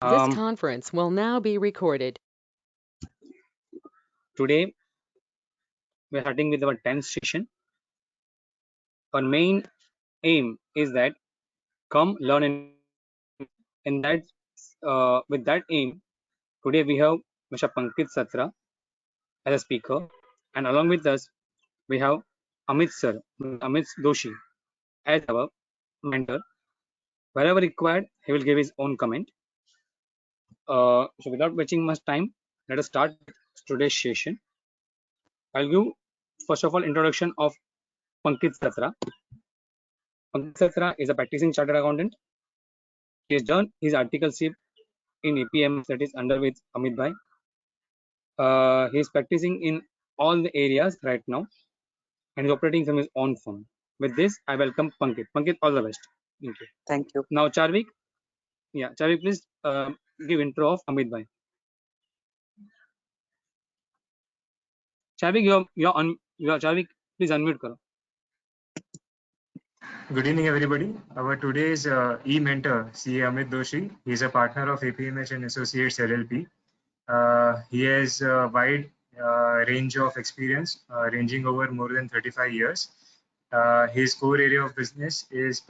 This conference will now be recorded. Today, we are starting with our 10th session. Our main aim is that come learn and that with that aim, today we have Mr. Pankit Satra as a speaker, and along with us we have Amit sir, Amit Doshi as our mentor. Wherever required, he will give his own comment. So without wasting much time, let us start today's session. I'll give first of all introduction of Pankit Satra. Pankit Satra is a practicing chartered accountant. He has done his articleship in APM, that is under with Amit Bhai. He is practicing in all the areas right now and is operating from his own firm. With this, I welcome Pankit. Pankit, all the best. Thank you. Thank you. Now, Charvik. Yeah, Charvik, please give intro of Amit Bhai. Charvik, Charvik, please unmute karo. Good evening, everybody. Our today's e-mentor, CA Amit Doshi. He is a partner of APMH and Associates LLP. He has a wide range of experience, ranging over more than 35 years. His core area of business is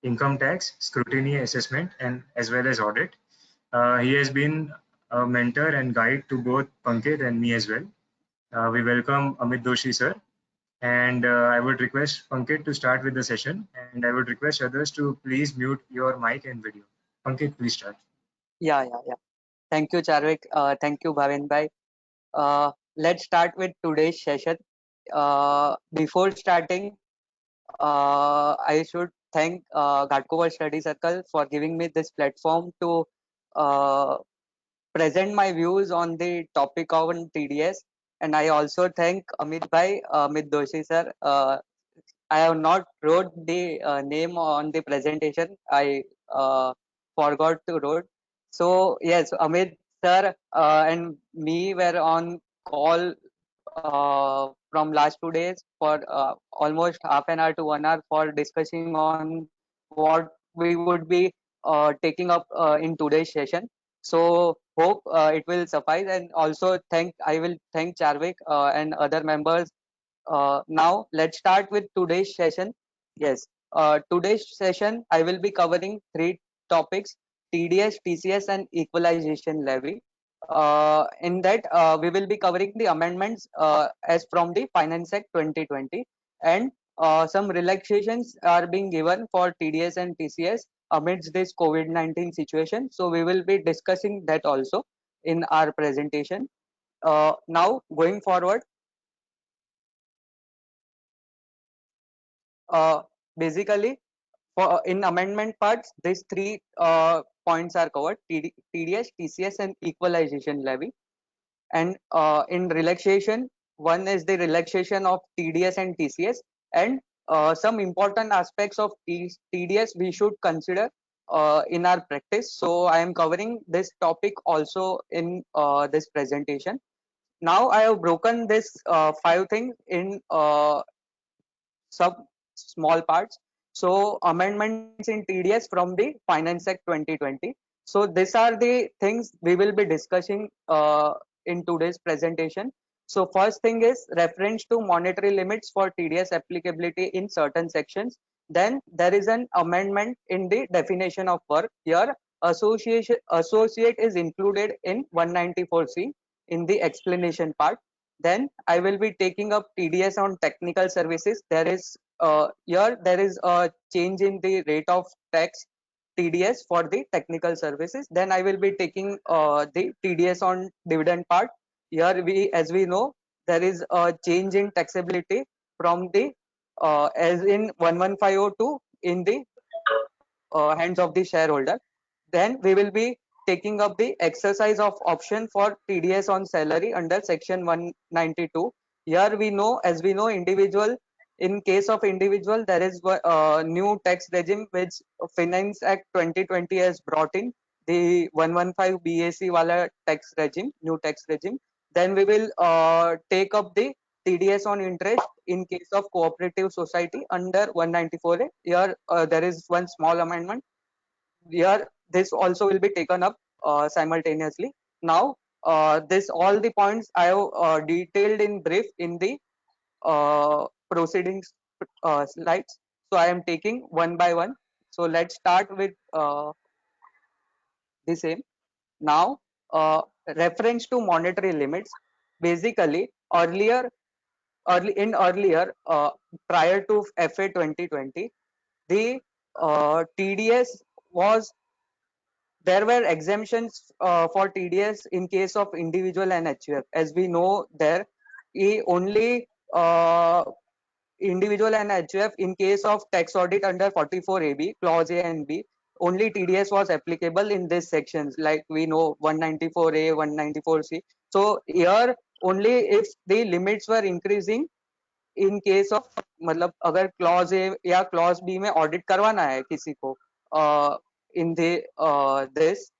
income tax, scrutiny, assessment, and as well as audit. He has been a mentor and guide to both Pankit and me as well. We welcome Amit Doshi, sir. And I would request Pankit to start with the session, and I would request others to please mute your mic and video. Pankit, please start. Yeah. Thank you, Charvik. Thank you, Bhavin Bhai. Let's start with today's session. Before starting, I should thank Ghatkover Study Circle for giving me this platform to present my views on the topic of TDS. And I also thank Amit Bhai, Amit Doshi sir. I have not wrote the name on the presentation. I forgot to wrote. So yes, Amit sir and me were on call from last 2 days for almost half an hour to 1 hour for discussing on what we would be taking up in today's session. So hope it will suffice, and also I will thank Charvik and other members. Now let's start with today's session. Yes, today's session I will be covering three topics: TDS, TCS, and equalization levy. In that, we will be covering the amendments as from the Finance Act 2020, and some relaxations are being given for TDS and TCS amidst this COVID-19 situation. So we will be discussing that also in our presentation. Now going forward, basically for in amendment parts, these three points are covered: TDS, TCS, and equalization levy. And in relaxation, one is the relaxation of TDS and TCS, and some important aspects of TDS we should consider in our practice. So I am covering this topic also in this presentation. Now I have broken this five things in sub small parts. So amendments in TDS from the Finance Act 2020. So these are the things we will be discussing in today's presentation. So first thing is reference to monetary limits for TDS applicability in certain sections. Then there is an amendment in the definition of work. Here associate is included in 194C in the explanation part. Then I will be taking up TDS on technical services. There is here there is a change in the rate of tax TDS for the technical services. Then I will be taking the TDS on dividend part. Here as we know, there is a change in taxability from the as in 11502 in the hands of the shareholder. Then we will be taking up the exercise of option for TDS on salary under section 192. Here we know, as we know, individual, in case of individual, there is a new tax regime which Finance Act 2020 has brought in, the 115 BAC wala tax regime, new tax regime. Then we will take up the TDS on interest in case of cooperative society under 194A. Here there is one small amendment. Here this also will be taken up simultaneously. Now, this all the points I have detailed in brief in the proceedings slides. So I am taking one by one. So let's start with the same. Now, reference to monetary limits. Basically, earlier prior to FA 2020, the TDS was there were exemptions for TDS in case of individual and HUF. As we know, there only individual and HUF in case of tax audit under 44AB, clause A and B. Only TDS was applicable in these sections, like we know 194A, 194C. So here only if the limits were increasing in case of मतलब अगर clause A या clause B में audit करवाना है किसी को in this,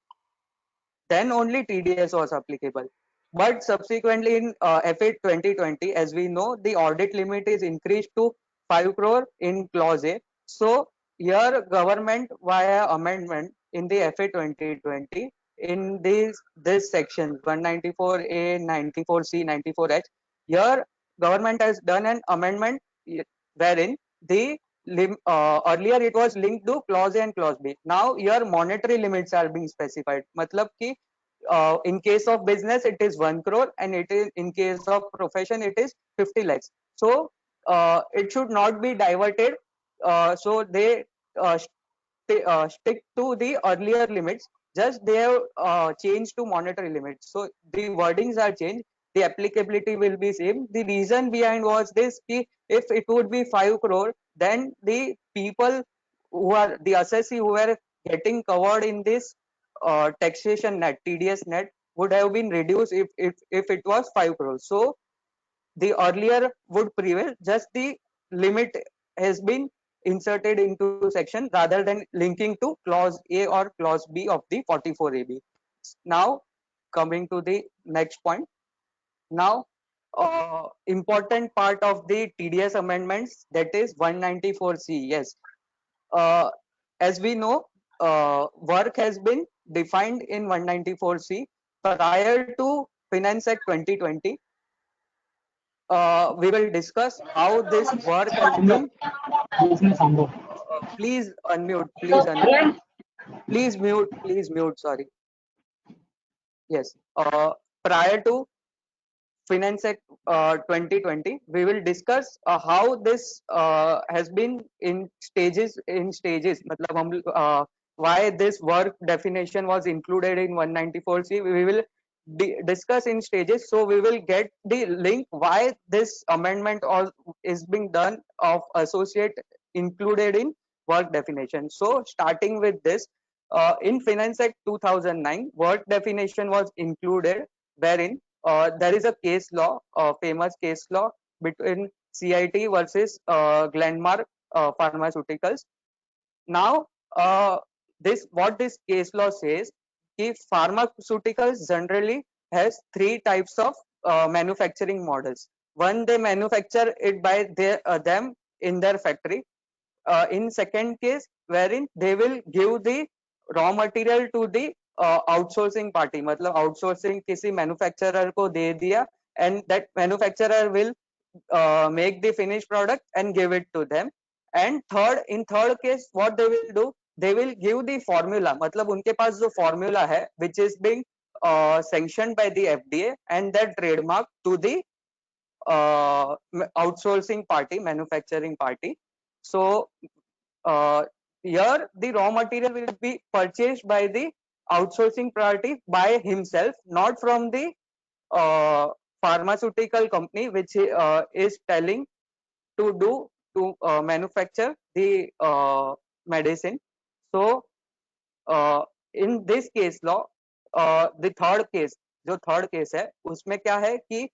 then only TDS was applicable. But subsequently in FA 2020, as we know, the audit limit is increased to 5 crore in clause A. So here government via amendment in the FA 2020 in this section 194A, 94C, 94H, here government has done an amendment wherein the earlier it was linked to clause A and clause B. Now here monetary limits are being specified. मतलब कि in case of business it is 1 crore and it is in case of profession it is 50 lakhs. So it should not be diverted. So they stick to the earlier limits. Just they have changed to monetary limits. So the wordings are changed. The applicability will be same. The reason behind was this: if it would be 5 crore, then the people who are the assessee who were getting covered in this taxation net, TDS net, would have been reduced if it was 5 crores. So the earlier would prevail. Just the limit has been inserted into section rather than linking to clause A or clause B of the 44AB. Now coming to the next point. Now important part of the TDS amendments, that is 194C. Yes, as we know, work has been defined in 194C prior to Finance Act 2020. We will discuss how this work has been. Please unmute. Please unmute. Please mute. Please mute. Sorry. Yes. Prior to Finance Act 2020, we will discuss how this has been in stages. मतलब हम why this work definition was included in 194C. We will discuss in stages. So we will get the link why this amendment is being done of associate included in work definition. So starting with this, in Finance Act 2009, work definition was included, wherein there is a case law, famous case law between CIT versus Glenmark Pharmaceuticals. Now, what this case law says, if pharmaceuticals generally has 3 types of manufacturing models. One, they manufacture it by them in their factory. In second case, wherein they will give the raw material to the outsourcing party, मतलब outsourcing किसी manufacturer को दे दिया, and that manufacturer will make the finished product and give it to them. And in third case, what they will do, they will give the formula, मतलब उनके पास जो formula है, which is being sanctioned by the FDA and that trademark to the outsourcing party, manufacturing party. So here the raw material will be purchased by the outsourcing party by himself, not from the pharmaceutical company which is telling to manufacture the medicine. So in this case law, the third case, जो third case है, उसमें क्या है कि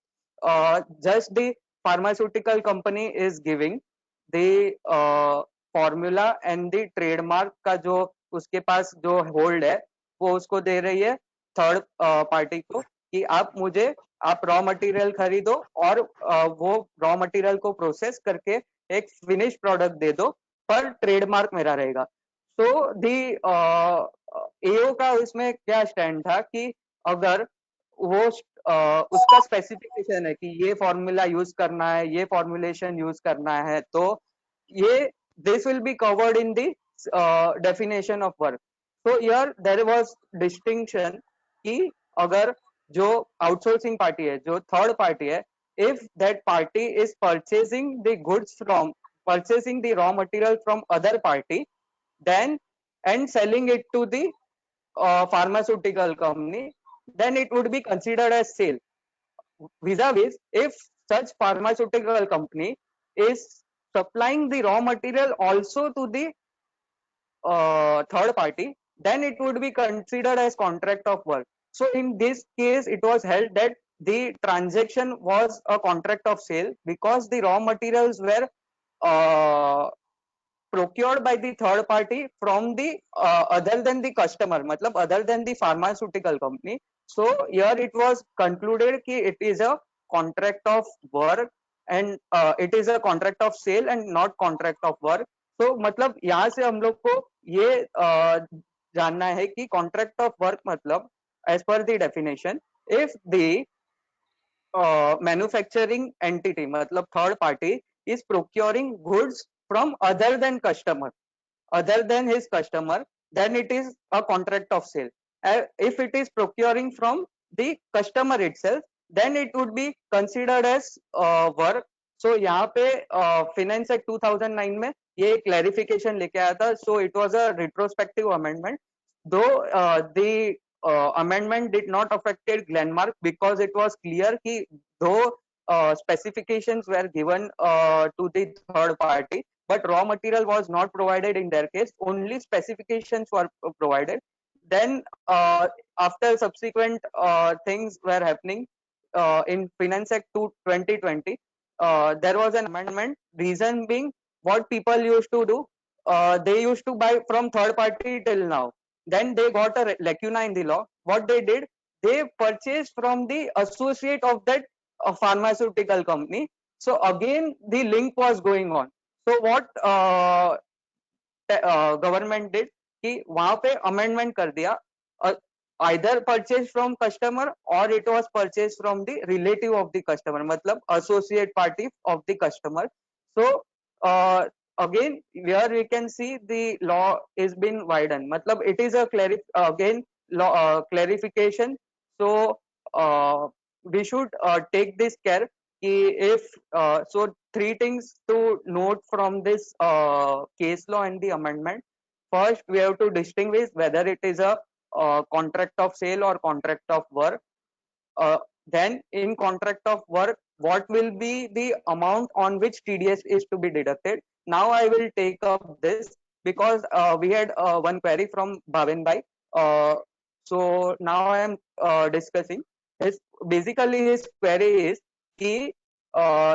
just the pharmaceutical company is giving the formula and the trademark का जो उसके पास जो hold है, वो उसको दे रही है थर्ड पार्टी को कि आप रॉ मटेरियल खरीदो और वो रॉ मटेरियल को प्रोसेस करके एक फिनिश प्रोडक्ट दे दो, पर ट्रेडमार्क मेरा रहेगा. So एओ का उसमें क्या स्टैंड था कि अगर वो उसका स्पेसिफिकेशन है कि ये फॉर्मूला यूज करना है, ये फॉर्मुलेशन यूज करना है, तो ये this will be covered in the definition of work. So here there was distinction कि अगर जो आउटसोर्सिंग पार्टी है, जो थर्ड पार्टी है, if that party is purchasing the goods from purchasing the raw material from other party, then and selling it to the pharmaceutical company, then it would be considered as sale. Vis-a-vis, if such pharmaceutical company is supplying the raw material also to the third party, then it would be considered as contract of work. So in this case, it was held that the transaction was a contract of sale because the raw materials were procured by the third party from the other than the customer, matlab other than the pharmaceutical company. So here it was concluded कि it is a contract of work and it is a contract of sale and not contract of work. तो मतलब यहाँ से हम लोग को ये जानना है कि contract of work मतलब as per the definition, if the manufacturing entity मतलब third party is procuring goods from other than customer, other than his customer, then it is a contract of sale. If it is procuring from the customer itself, then it would be considered as work. So यहाँ पे finance act 2009 में ये clarification लेके आया था. So it was a retrospective amendment, though the amendment did not affected Glenmark because it was clear कि though specifications were given to the third party, but raw material was not provided in their case, only specifications were provided. Then after subsequent things were happening in Finance Act 2020, there was an amendment, reason being what people used to do, they used to buy from third party till now, then they got a lacuna in the law. What they did, they purchased from the associate of that pharmaceutical company. So again the link was going on. So what government did कि वहां पे amendment कर दिया, either purchased from customer or it was purchased from the relative of the customer, मतलब associate party of the customer. So again here we can see the law is been widened, मतलब it is a again law clarification. So we should take this care कि if so three things to note from this case law and the amendment. First, we have to distinguish whether it is a contract of sale or contract of work. Then in contract of work, what will be the amount on which TDS is to be deducted. Now I will take up this because we had one query from Bhavin Bhai. So now I am discussing his, basically his query is कि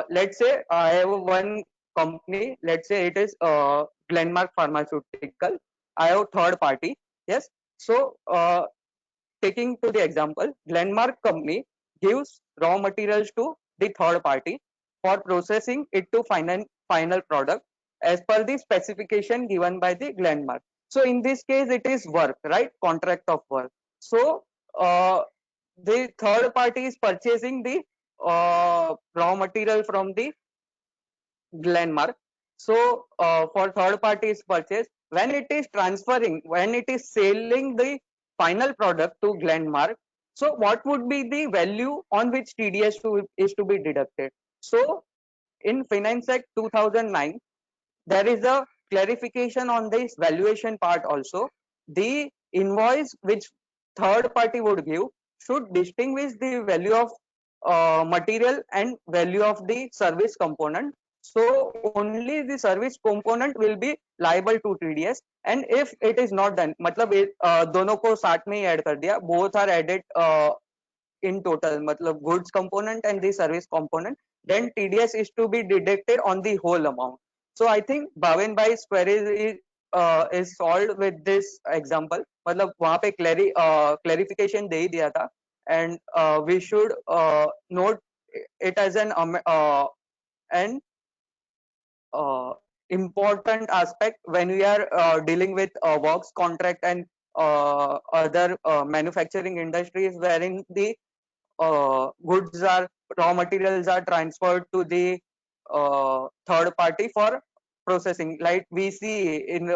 let's say I have one company, let's say it is Glenmark Pharmaceutical, I have third party, yes. So taking to the example, Glenmark company gives raw materials to the third party for processing it to final product as per the specification given by the Glenmark. So in this case it is work, right, contract of work. So the third party is purchasing the raw material from the Glenmark. So for third parties purchase, when it is transferring, when it is selling the final product to Glenmark, so what would be the value on which TDS is to be deducted? So in Finance Act 2009, there is a clarification on this valuation part also. The invoice which third party would give should distinguish the value of material and value of the service component. So only the service component will be liable to TDS. And if it is not done, मतलब दोनों को साथ में ही add कर दिया, both are added in total, मतलब goods component and the service component, then TDS is to be deducted on the whole amount. So I think Bhavin Bhai's query is solved with this example. मतलब वहाँ पे clarification दे ही दिया था, and we should note it as an important aspect when we are dealing with works contract and other manufacturing industries wherein the goods are raw materials are transferred to the third party for processing, like we see in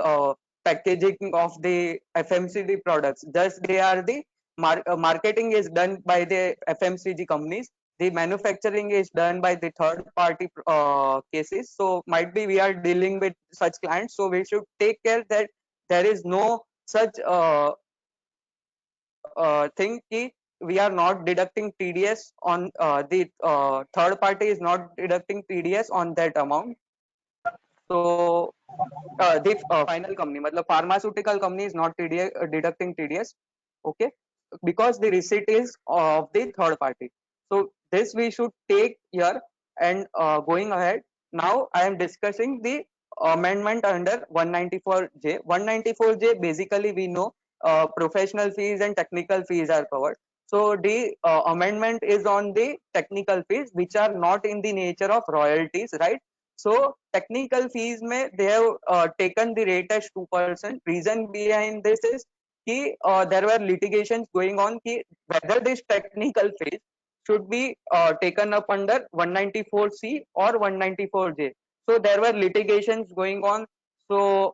packaging of the FMCG products. Thus they are the marketing is done by the FMCG companies, the manufacturing is done by the third party cases. So might be we are dealing with such clients, so we should take care that there is no such thing ki we are not deducting TDS on the third party is not deducting TDS on that amount. So the final company, matlab pharmaceutical company is not TDS, deducting TDS, okay, because the receipt is of the third party. So this we should take here. And going ahead, now I am discussing the amendment under 194J. 194J, basically we know professional fees and technical fees are covered. So the amendment is on the technical fees which are not in the nature of royalties, right? So technical fees may they have taken the rate as 2%. Reason behind this is कि there were litigations going on कि whether this technical fees should be taken up under 194C or 194J. So there were litigations going on. So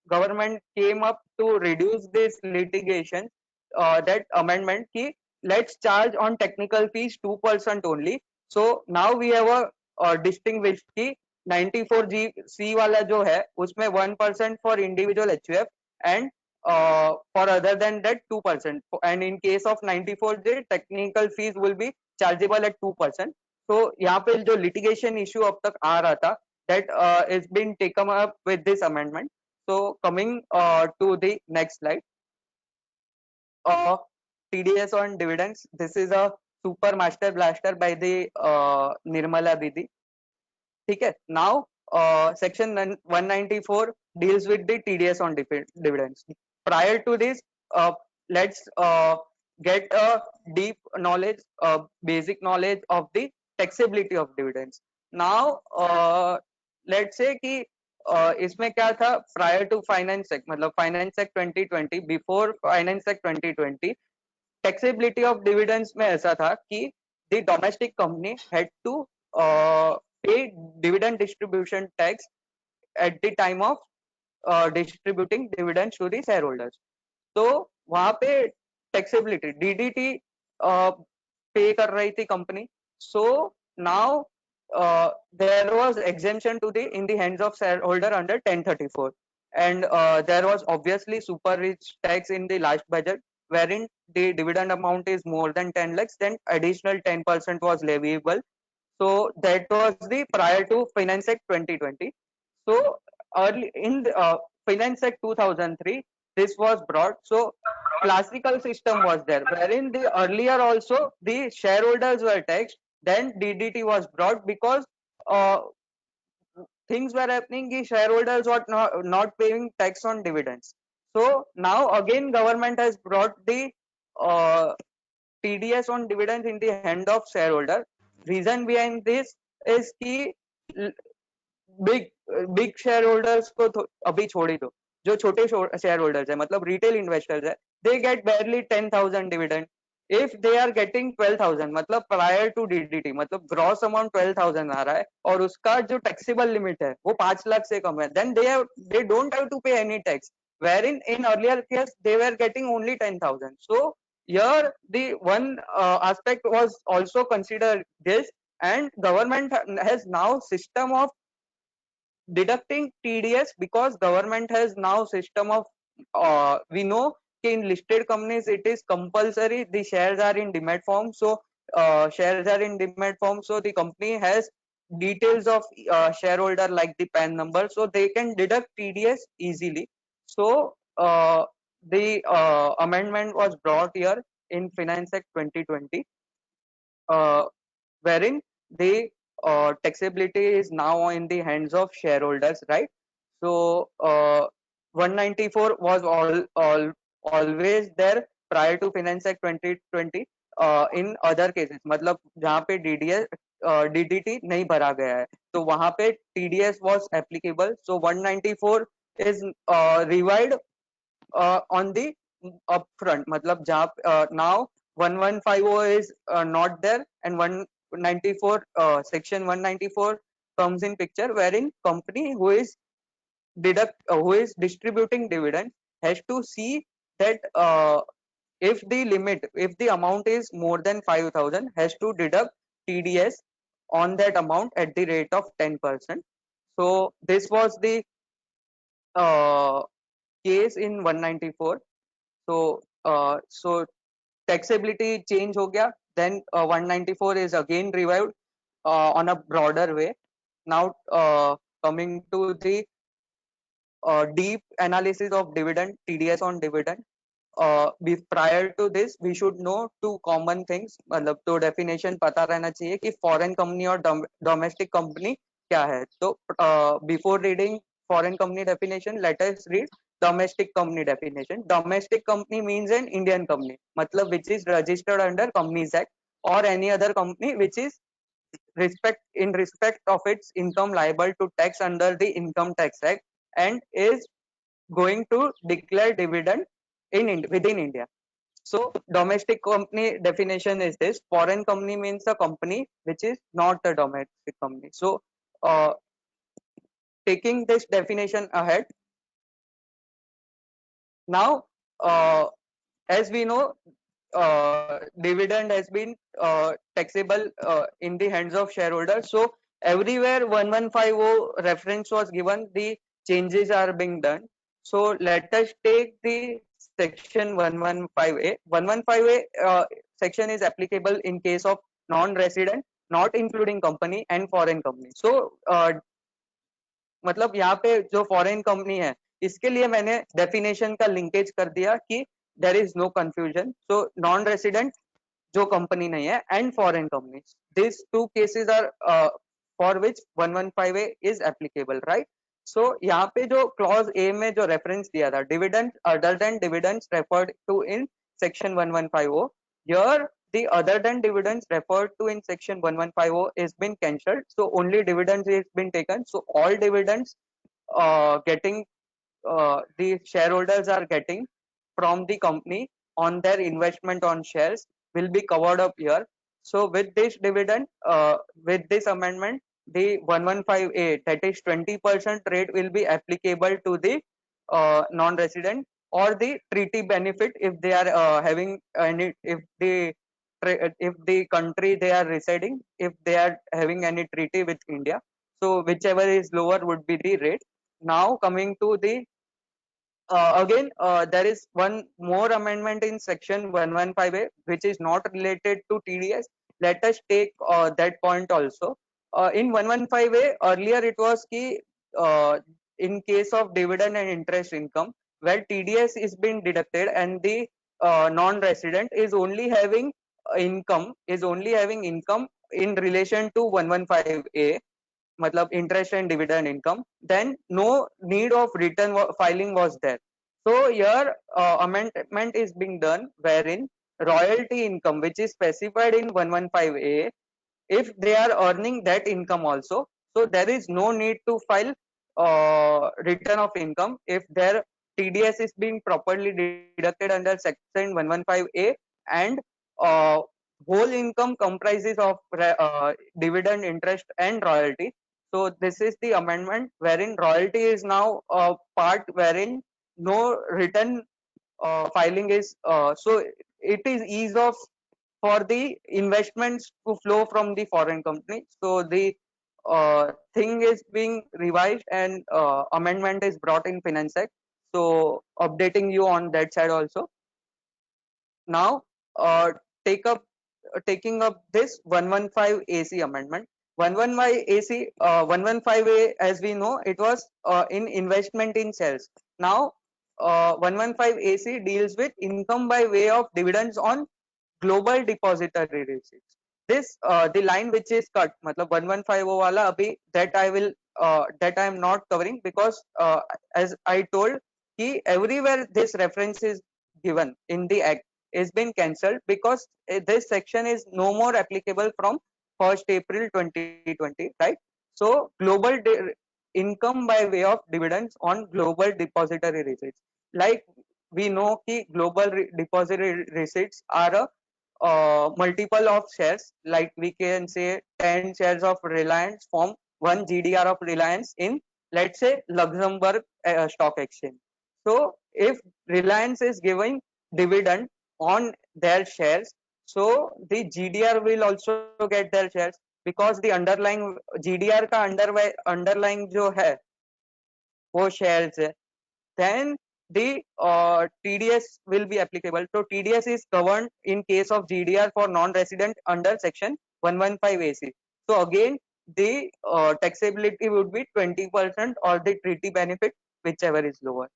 government came up to reduce this litigation. That amendment कि let's charge on technical fees 2% only. So now we have a distinguished कि 94G वाला जो है उसमें 1% for individual HUF and for other than that 2%, and in case of 94J technical fees will be chargeable at 2%. So यहाँ पे जो litigation issue अब तक आ रहा था that is been taken up with this amendment. So coming to the next slide, TDS on dividends. This is a super master blaster by the Nirmala Didi. Okay, now section 194 deals with the TDS on dividends. Prior to this, let's get a deep knowledge, basic knowledge of the taxability of dividends. Now let's say कि इसमें क्या था, prior to Finance Act, मतलब Finance Act 2020, before Finance Act 2020, taxability of dividends में ऐसा था कि the domestic company had to pay dividend distribution tax at the time of distributing dividends to the shareholders. तो वहां पे taxability DDT पे कर रही थी company. So now there was exemption to the in the hands of shareholder under 1034, and there was obviously super rich tax in the last budget, wherein the dividend amount is more than 10 lakhs, then additional 10% was leviable. So that was the prior to Finance Act 2020. So early in the Finance Act 2003, this was brought. So classical system was there, wherein the earlier also the shareholders were taxed. Then DDT was brought because uh, things were happening. The shareholders were not paying tax on dividends. So now again government has brought the uh, TDS on dividends in the hand of shareholder. Reason behind this is कि big shareholders को अभी छोड़ ही दो, जो छोटे shareholders है मतलब retail investors है, they get barely 10,000 dividend. If they are getting 12,000 मतलब prior to DDT मतलब gross amount 12,000 आ रहा है और उसका जो taxable limit है वो 5 लाख से कम है, then they don't have to pay any tax, wherein in earlier case they were getting only 10,000. So here the one aspect was also considered this, and government has now system of deducting TDS because government has now system of we know in listed companies it is compulsory the shares are in demat form. So shares are in demat form, so the company has details of shareholder like the PAN number, so they can deduct TDS easily. So the amendment was brought here in Finance Act 2020, wherein the taxability is now in the hands of shareholders, right? So 194 was always there prior to Finance Act 2020. In other cases मतलब जहाँ पे DDT नहीं भरा गया है तो वहाँ पे TDS was applicable. So 194 is revived on the upfront. मतलब जहाँ now 1150 is not there, and 194 section 194 comes in picture, wherein company who is distributing dividend has to see that if the amount is more than 5,000, has to deduct TDS on that amount at the rate of 10%. So this was the uh, case in 194. So taxability change हो गया. Then 194 is again revived on a broader way. Now coming to the deep analysis of dividend, TDS on dividend. Prior to this we should know two common things. मतलब तो definition पता रहना चाहिए कि foreign company और domestic company क्या है. तो before reading foreign company definition, let us read domestic company definition. Domestic company means an Indian company, मतलब which is registered under Companies Act, or any other company which is respect of its income liable to tax under the Income Tax Act and is going to declare dividend within India. So domestic company definition is this. Foreign company means a company which is not a domestic company. So uh, taking this definition ahead, now as we know, dividend has been taxable in the hands of shareholders. So everywhere 1150 reference was given, the changes are being done. So let us take the section 115A. 115A section is applicable in case of non-resident, not including company and foreign company. So मतलब यहाँ पे जो foreign company है इसके लिए मैंने definition का linkage कर दिया कि there is no confusion. So non resident जो कंपनी नहीं है and foreign companies, this two cases are for which 115A is applicable, right. So यहाँ पे जो क्लॉज ए में जो रेफरेंस दिया था, dividend other than dividends referred to in section 1150, here the other than dividends referred to in section 1150 is been cancelled. So only dividends is been taken. So all dividends getting the shareholders are getting from the company on their investment on shares will be covered up here. So with this dividend, with this amendment, the 115A, that is 20% rate, will be applicable to the non-resident or the treaty benefit if they are having any, if the country they are residing, if they are having any treaty with India. So whichever is lower would be the rate. Now coming to the again, there is one more amendment in section 115A which is not related to TDS. Let us take that point also. In 115A, earlier it was ki in case of dividend and interest income, where TDS is being deducted and the non-resident is only having income in relation to 115A, मतलब interest and dividend income, then no need of return filing was there. So here amendment is being done wherein royalty income which is specified in 115A, if they are earning that income also, so there is no need to file return of income if their TDS is being properly deducted under section 115A, and uh, whole income comprises of dividend, interest and royalty. So this is the amendment wherein royalty is now a part wherein no return filing is so it is ease of for the investments to flow from the foreign company. So the thing is being revised and amendment is brought in Finance Act. So updating you on that side also. Now take up taking up this 115 AC amendment. 115 AC 115A, as we know, it was in investment in shares. Now 115 AC deals with income by way of dividends on global depository receipts. This the line which is cut, matlab 1150 wala abhi, that I will that I am not covering because as I told कि everywhere this reference is given in the act is been cancelled because this section is no more applicable from 1st April 2020, right. So global income by way of dividends on global depository receipts, like we know कि global depository receipts are a multiple of shares, like we can say 10 shares of Reliance form one GDR of Reliance in, let's say, Luxembourg stock exchange. So if Reliance is giving dividend on their shares, so the GDR will also get their shares, because the underlying GDR का underlying जो है वो shares है, then the TDS will be applicable. So TDS is governed in case of GDR for non-resident under section 115 AC. So again, the taxability would be 20% or the treaty benefit, whichever is lower.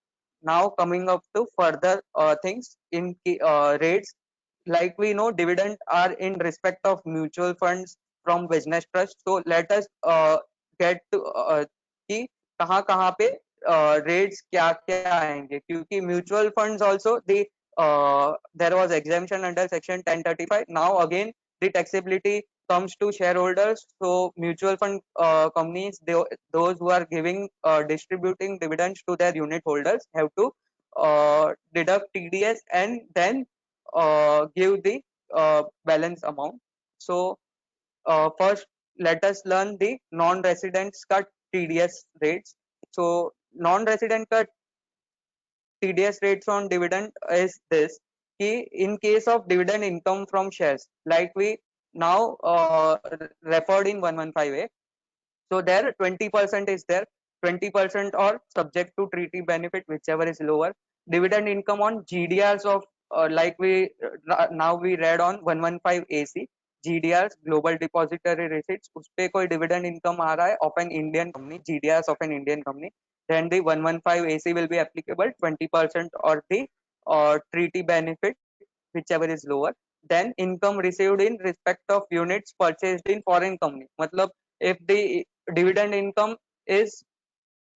Now coming up to further things in rates, like we know dividend are in respect of mutual funds from business trust. So let us get to कि कहाँ कहाँ पे rates क्या क्या आएंगे, क्योंकि mutual funds also the there was exemption under section 1035. Now again the taxability comes to shareholders. So mutual fund companies, those who are giving distributing dividends to their unit holders have to deduct TDS and then give the balance amount. So first let us learn the non-residents cut TDS rates. So non-resident cut TDS rates on dividend is this: in case of dividend income from shares, like we now referred in 115A, so there 20% is there, 20% or subject to treaty benefit, whichever is lower. Dividend income on GDRs of like we now we read on 115 AC, GDRs global depository receipts, उस पे कोई dividend income आ रहा है of an Indian company, GDRs of an Indian company, then the 115 AC will be applicable, 20% or the treaty benefit, whichever is lower. Then income received in respect of units purchased in foreign company, मतलब if the dividend income is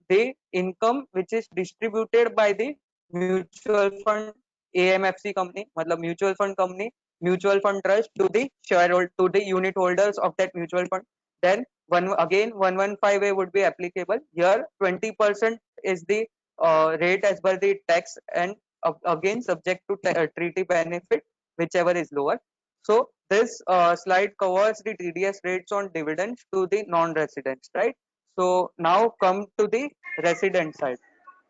the income which is distributed by the mutual fund AMFC company, मतलब mutual fund company, mutual fund trust to the shareholder, to the unit holders of that mutual fund, then again 115A would be applicable. Here 20% is the rate as per the tax, and again subject to treaty benefit, whichever is lower. So this slide covers the TDS rates on dividends to the non-residents, right? So now come to the resident side.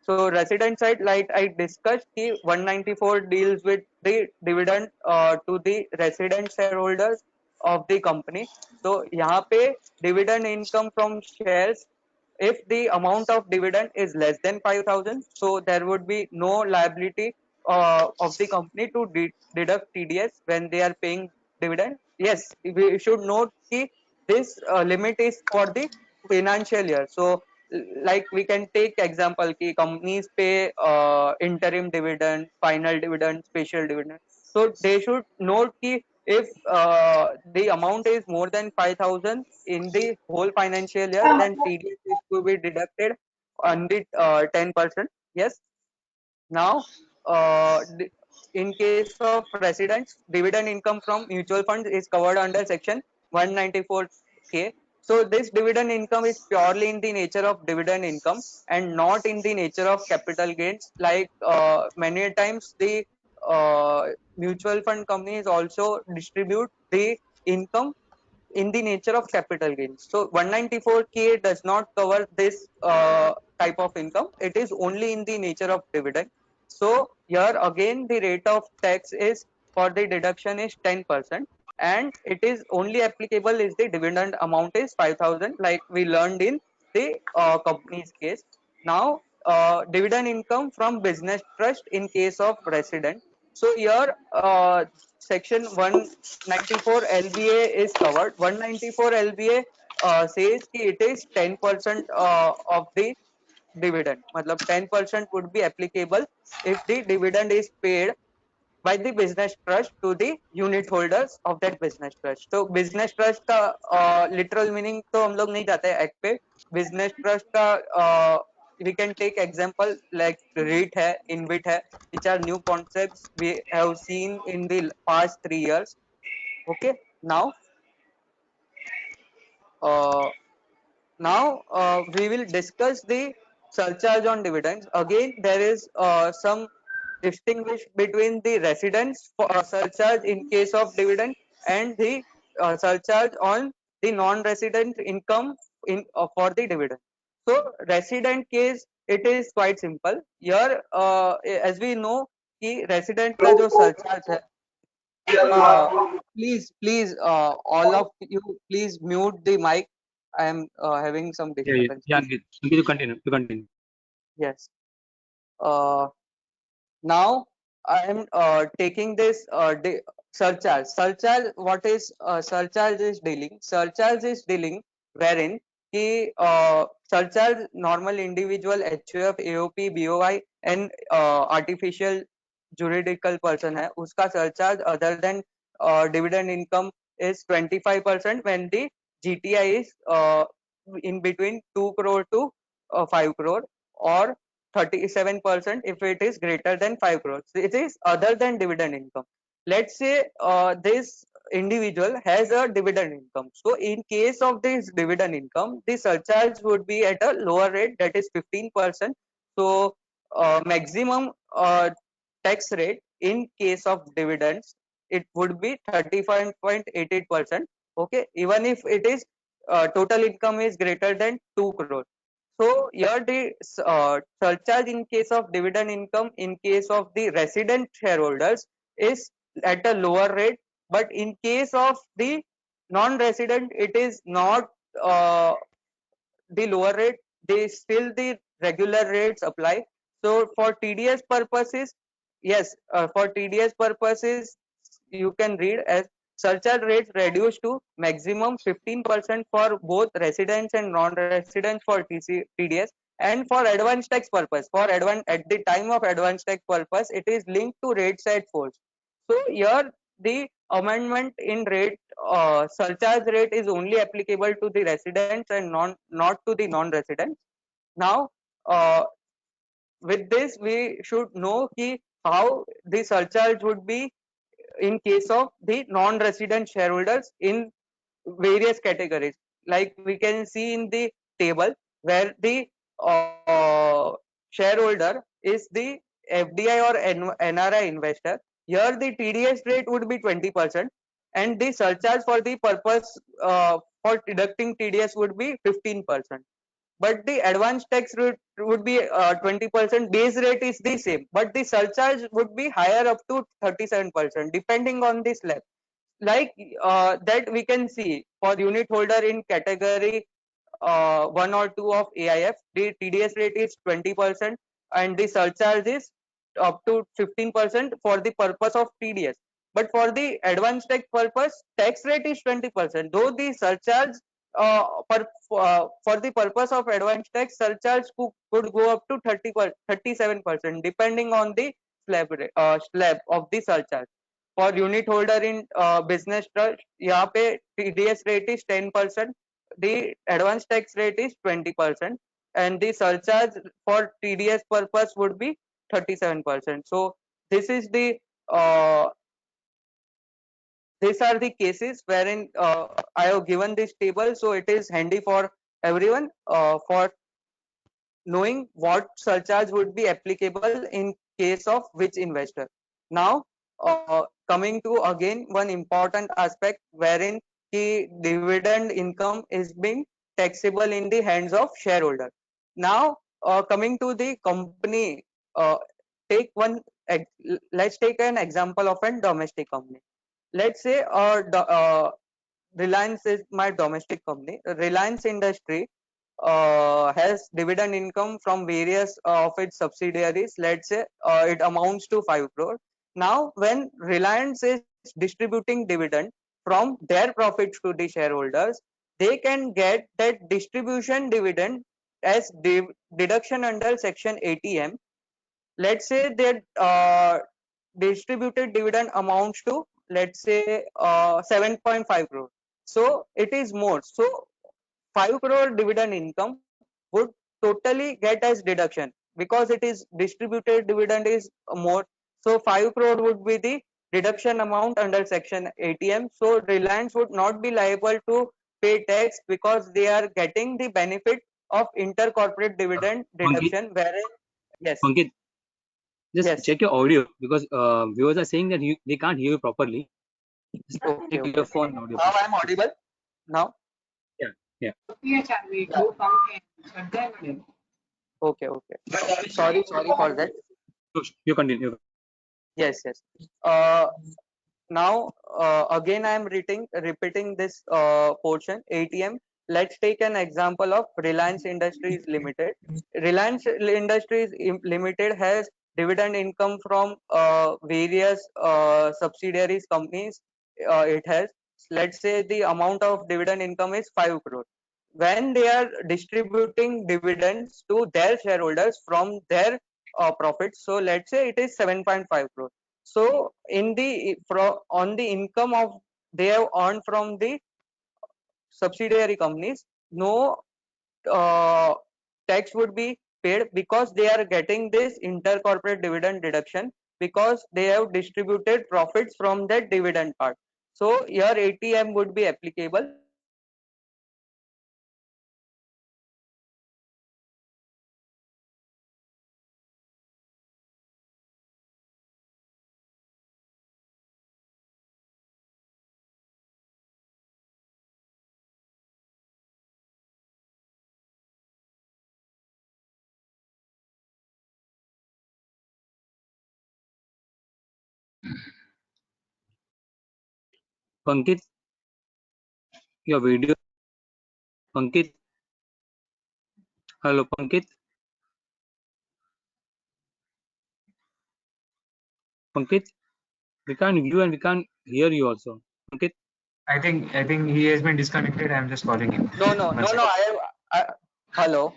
So resident side, like I discussed, the 194 deals with the dividend to the resident shareholders of the company. So यहाँ पे dividend income from shares, if the amount of dividend is less than 5,000, so there would be no liability of the company to deduct TDS when they are paying dividend. Yes, we should note that this limit is for the financial year. So like we can take example ki companies pay interim dividend, final dividend, special dividend. So they should note ki if the amount is more than 5,000 in the whole financial year, then TDS is to be deducted on the 10%. Yes. Now, in case of residents, dividend income from mutual funds is covered under section 194K. So this dividend income is purely in the nature of dividend income and not in the nature of capital gains. Like many times the mutual fund companies also distribute the income in the nature of capital gains. So 194K does not cover this type of income. It is only in the nature of dividend. So here again the rate of tax is for the deduction is 10%, and it is only applicable is the dividend amount is 5,000, like we learned in the company's case. Now dividend income from business trust in case of resident. So here section 194 LBA is covered. 194 LBA says कि it is 10% of the dividend. मतलब 10% would be applicable if the dividend is paid by the business trust to the unit holders of that business trust. So business trust का literal meaning तो हम लोग नहीं जाते हैं act पे. Business trust का we can take example like REIT है, InvIT है, which are new concepts we have seen in the past 3 years. Okay, now uh, we will discuss the surcharge on dividends. Again, there is some distinguish between the residence for surcharge in case of dividend and the surcharge on the non-resident income in for the dividend. So resident case it is quite simple. Here as we know कि resident का जो surcharge है please all of you please mute the mic. I am having some disturbance. Yeah, Ankit, you continue. You continue. Yes. Uh, Now I am taking this surcharge. Surcharge, what is surcharge is dealing? Surcharge is dealing wherein कि surcharge normal individual HUF, AOP, BOI and artificial juridical person है उसका surcharge other than dividend income is 25% when the GTI is in between 2 crore to 5 crore or 37% if it is greater than 5 crores. It is other than dividend income. Let's say this individual has a dividend income. So in case of this dividend income, the surcharge would be at a lower rate, that is 15%. So maximum tax rate in case of dividends, it would be 35.88%. Okay, even if it is total income is greater than 2 crore. So here the surcharge in case of dividend income in case of the resident shareholders is at a lower rate, but in case of the non-resident it is not the lower rate. They still the regular rates apply. So for TDS purposes, yes, for TDS purposes you can read as surcharge rates reduced to maximum 15% for both residents and non-residents for TDS, and for advance tax purpose for at the time of advance tax purpose it is linked to rate set force. So here the amendment in rate surcharge rate is only applicable to the residents and not to the non-residents. Now uh, with this we should know ki how the surcharge would be in case of the non-resident shareholders in various categories. Like we can see in the table where the shareholder is the FDI or NRI investor. Here the TDS rate would be 20% and the surcharge for the purpose for deducting TDS would be 15%. But the advance tax rate would be 20%. Base rate is the same, but the surcharge would be higher up to 37% depending on the slab. Like that we can see for unit holder in category 1 or 2 of AIF, the TDS rate is 20% and the surcharge is up to 15% for the purpose of TDS. But for the advanced tax purpose, tax rate is 20%. Though the surcharge for the purpose of advanced tax, surcharge could go up to 37% depending on the slab of the surcharge. For unit holder in business trust, यहाँ पे TDS rate is 10%, the advance tax rate is 20%, and the surcharge for TDS purpose would be 37%. So this is the these are the cases wherein I have given this table, so it is handy for everyone for knowing what surcharge would be applicable in case of which investor. Now coming to again one important aspect wherein the dividend income is being taxable in the hands of shareholder. Now coming to the company, take one let's take an example of a domestic company. Let's say Reliance is my domestic company. Reliance Industry has dividend income from various of its subsidiaries. Let's say it amounts to 5 crore. Now when Reliance is distributing dividend from their profits to the shareholders, they can get that distribution dividend as deduction under section 80M. Let's say their distributed dividend amounts to, let's say 7.5 crore. So it is more. So 5 crore dividend income would totally get as deduction because it is distributed dividend is more. So 5 crore would be the deduction amount under section 80M. So Reliance would not be liable to pay tax because they are getting the benefit of intercorporate dividend Ankit, deduction, whereas yes. Ankit, Just Yes. check your audio because viewers are saying that they can't hear you properly. Just Okay, check okay. your phone audio. Now I'm audible. Now. Yeah. Okay, okay. Sorry for that. You continue. Yes, yes. Now again I am repeating this portion ATM. Let's take an example of Reliance Industries Limited. Reliance Industries Limited has dividend income from various subsidiaries companies. It has, let's say the amount of dividend income is 5 crore. When they are distributing dividends to their shareholders from their profits, so let's say it is 7.5 crore. So in the on the income of they have earned from the subsidiary companies, no uh, tax would be paid because they are getting this intercorporate dividend deduction because they have distributed profits from that dividend part. So your ATM would be applicable. Pankit, your video. Pankit. Hello, Pankit. Pankit. We can't view and we can't hear you also. Pankit. I think he has been disconnected. I'm just calling him. No, no, One no, no. second. Hello.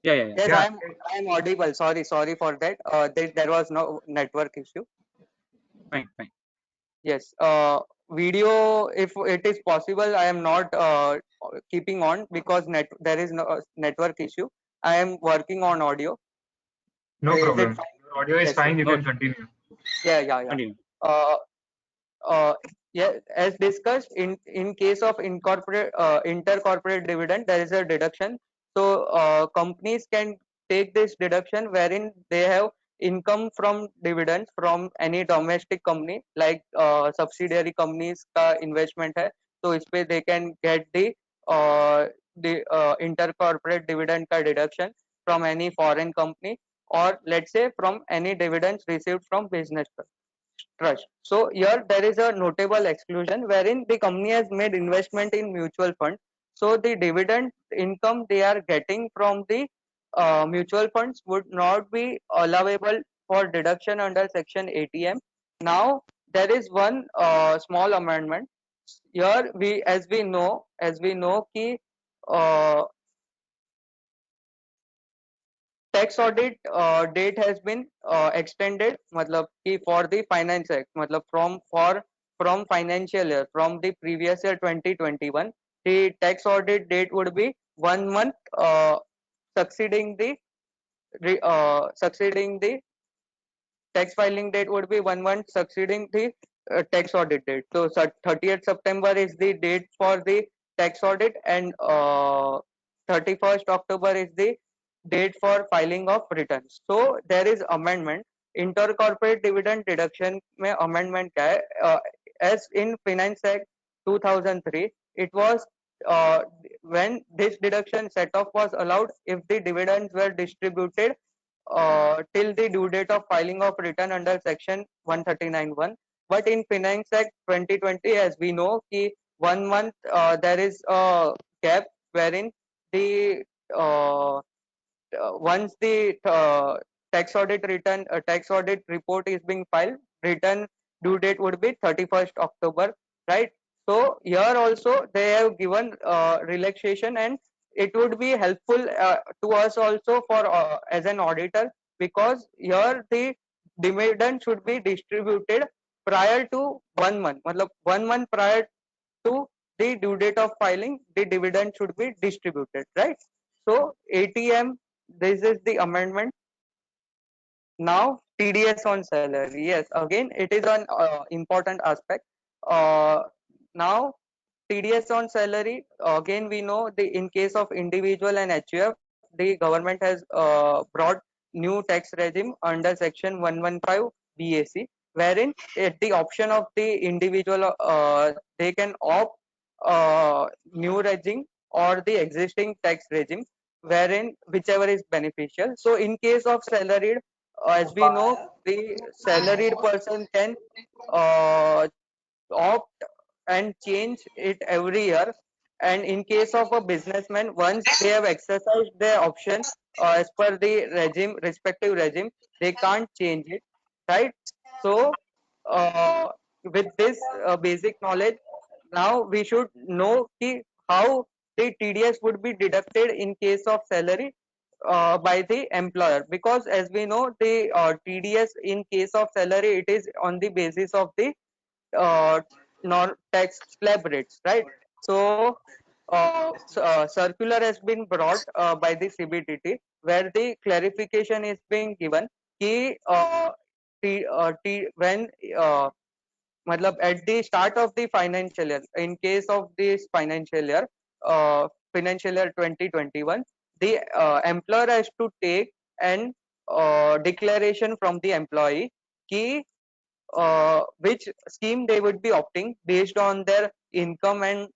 Yeah. Yes, Yeah, I am audible. Sorry for that. There was no network issue. Fine. Yes. Video, if it is possible, I am not keeping on because there is no network issue. I am working on audio. no Is it problem. fine? Your audio is Yes, yes. fine. You No, can continue. Yeah. continue. Uh, uh, yeah, as discussed, in case of intercorporate dividend, there is a deduction. So companies can take this deduction wherein they have income from dividends from any domestic company like subsidiary companies का investment है, तो इस पे they can get the intercorporate dividend का deduction from any foreign company, or let's say from any dividends received from business trust. So here there is a notable exclusion wherein the company has made investment in mutual fund. So the dividend income they are getting from the mutual funds would not be allowable for deduction under section ATM. Now there is one small amendment. Here we know कि uh, tax audit date has been extended, मतलब कि for the finance act, मतलब from financial year from the previous year 2021, the tax audit date would be 1 month succeeding the tax filing date would be 1 month succeeding the tax audit date. So 30th September is the date for the tax audit, and 31st October is the date for filing of returns. So there is amendment. Intercorporate dividend deduction में amendment क्या है? As in Finance Act 2003, it was when this deduction set off was allowed if the dividends were distributed till the due date of filing of return under section 139(1). But in Finance Act 2020, as we know, कि 1 month there is a gap wherein the once the tax audit report is being filed, return due date would be 31st October, right? So here also they have given relaxation, and it would be helpful to us also for as an auditor, because here the dividend should be distributed prior to 1 month, मतलब 1 month prior to the due date of filing, the dividend should be distributed, right? So ATM, this is the amendment. Now TDS on salary, yes, again it is an important aspect. Now TDS on salary, again we know the in case of individual and HUF, the government has brought new tax regime under section 115 BAC, wherein at the option of the individual, they can opt new regime or the existing tax regime, wherein whichever is beneficial. So in case of salaried, as we know, the salaried person can opt and change it every year. And in case of a businessman, once they have exercised their option as per the regime, respective regime, they can't change it, right? So uh, with this basic knowledge, now we should know how the TDS would be deducted in case of salary by the employer, because as we know, the TDS in case of salary, it is on the basis of the uh, non-tax slab rates, right? So, circular has been brought by the CBTT, where the clarification is being given कि when मतलब at the start of the financial year, in case of this uh, financial year 2021, the employer has to take an declaration from the employee कि which scheme they would be opting based on their income and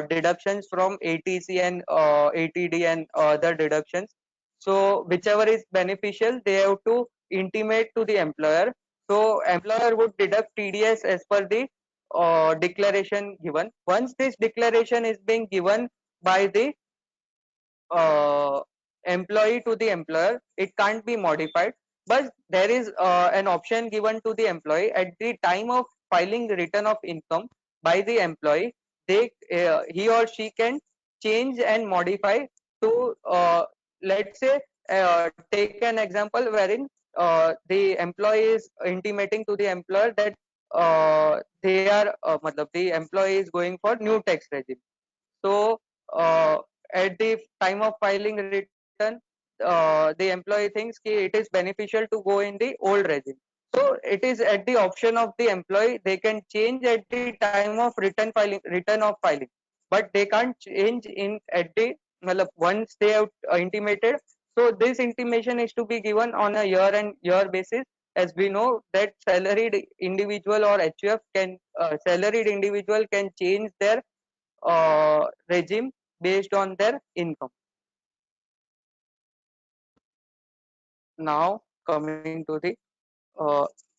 deductions from ATC and ATD and other deductions. So whichever is beneficial, they have to intimate to the employer. So employer would deduct TDS as per the declaration given. Once this declaration is being given by the uh, employee to the employer, it can't be modified. But there is an option given to the employee at the time of filing the return of income by the employee. He or she can change and modify to let's say take an example wherein the employee is intimating to the employer that they are matlab the employee is going for new tax regime. So uh, at the time of filing return, the employee thinks कि it is beneficial to go in the old regime. So it is at the option of the employee. They can change at the time of return of filing, but they can't change in at the once they have intimated. So this intimation is to be given on a year and year basis. As we know that salaried individual or HUF can salaried individual can change their regime based on their income. Now coming to the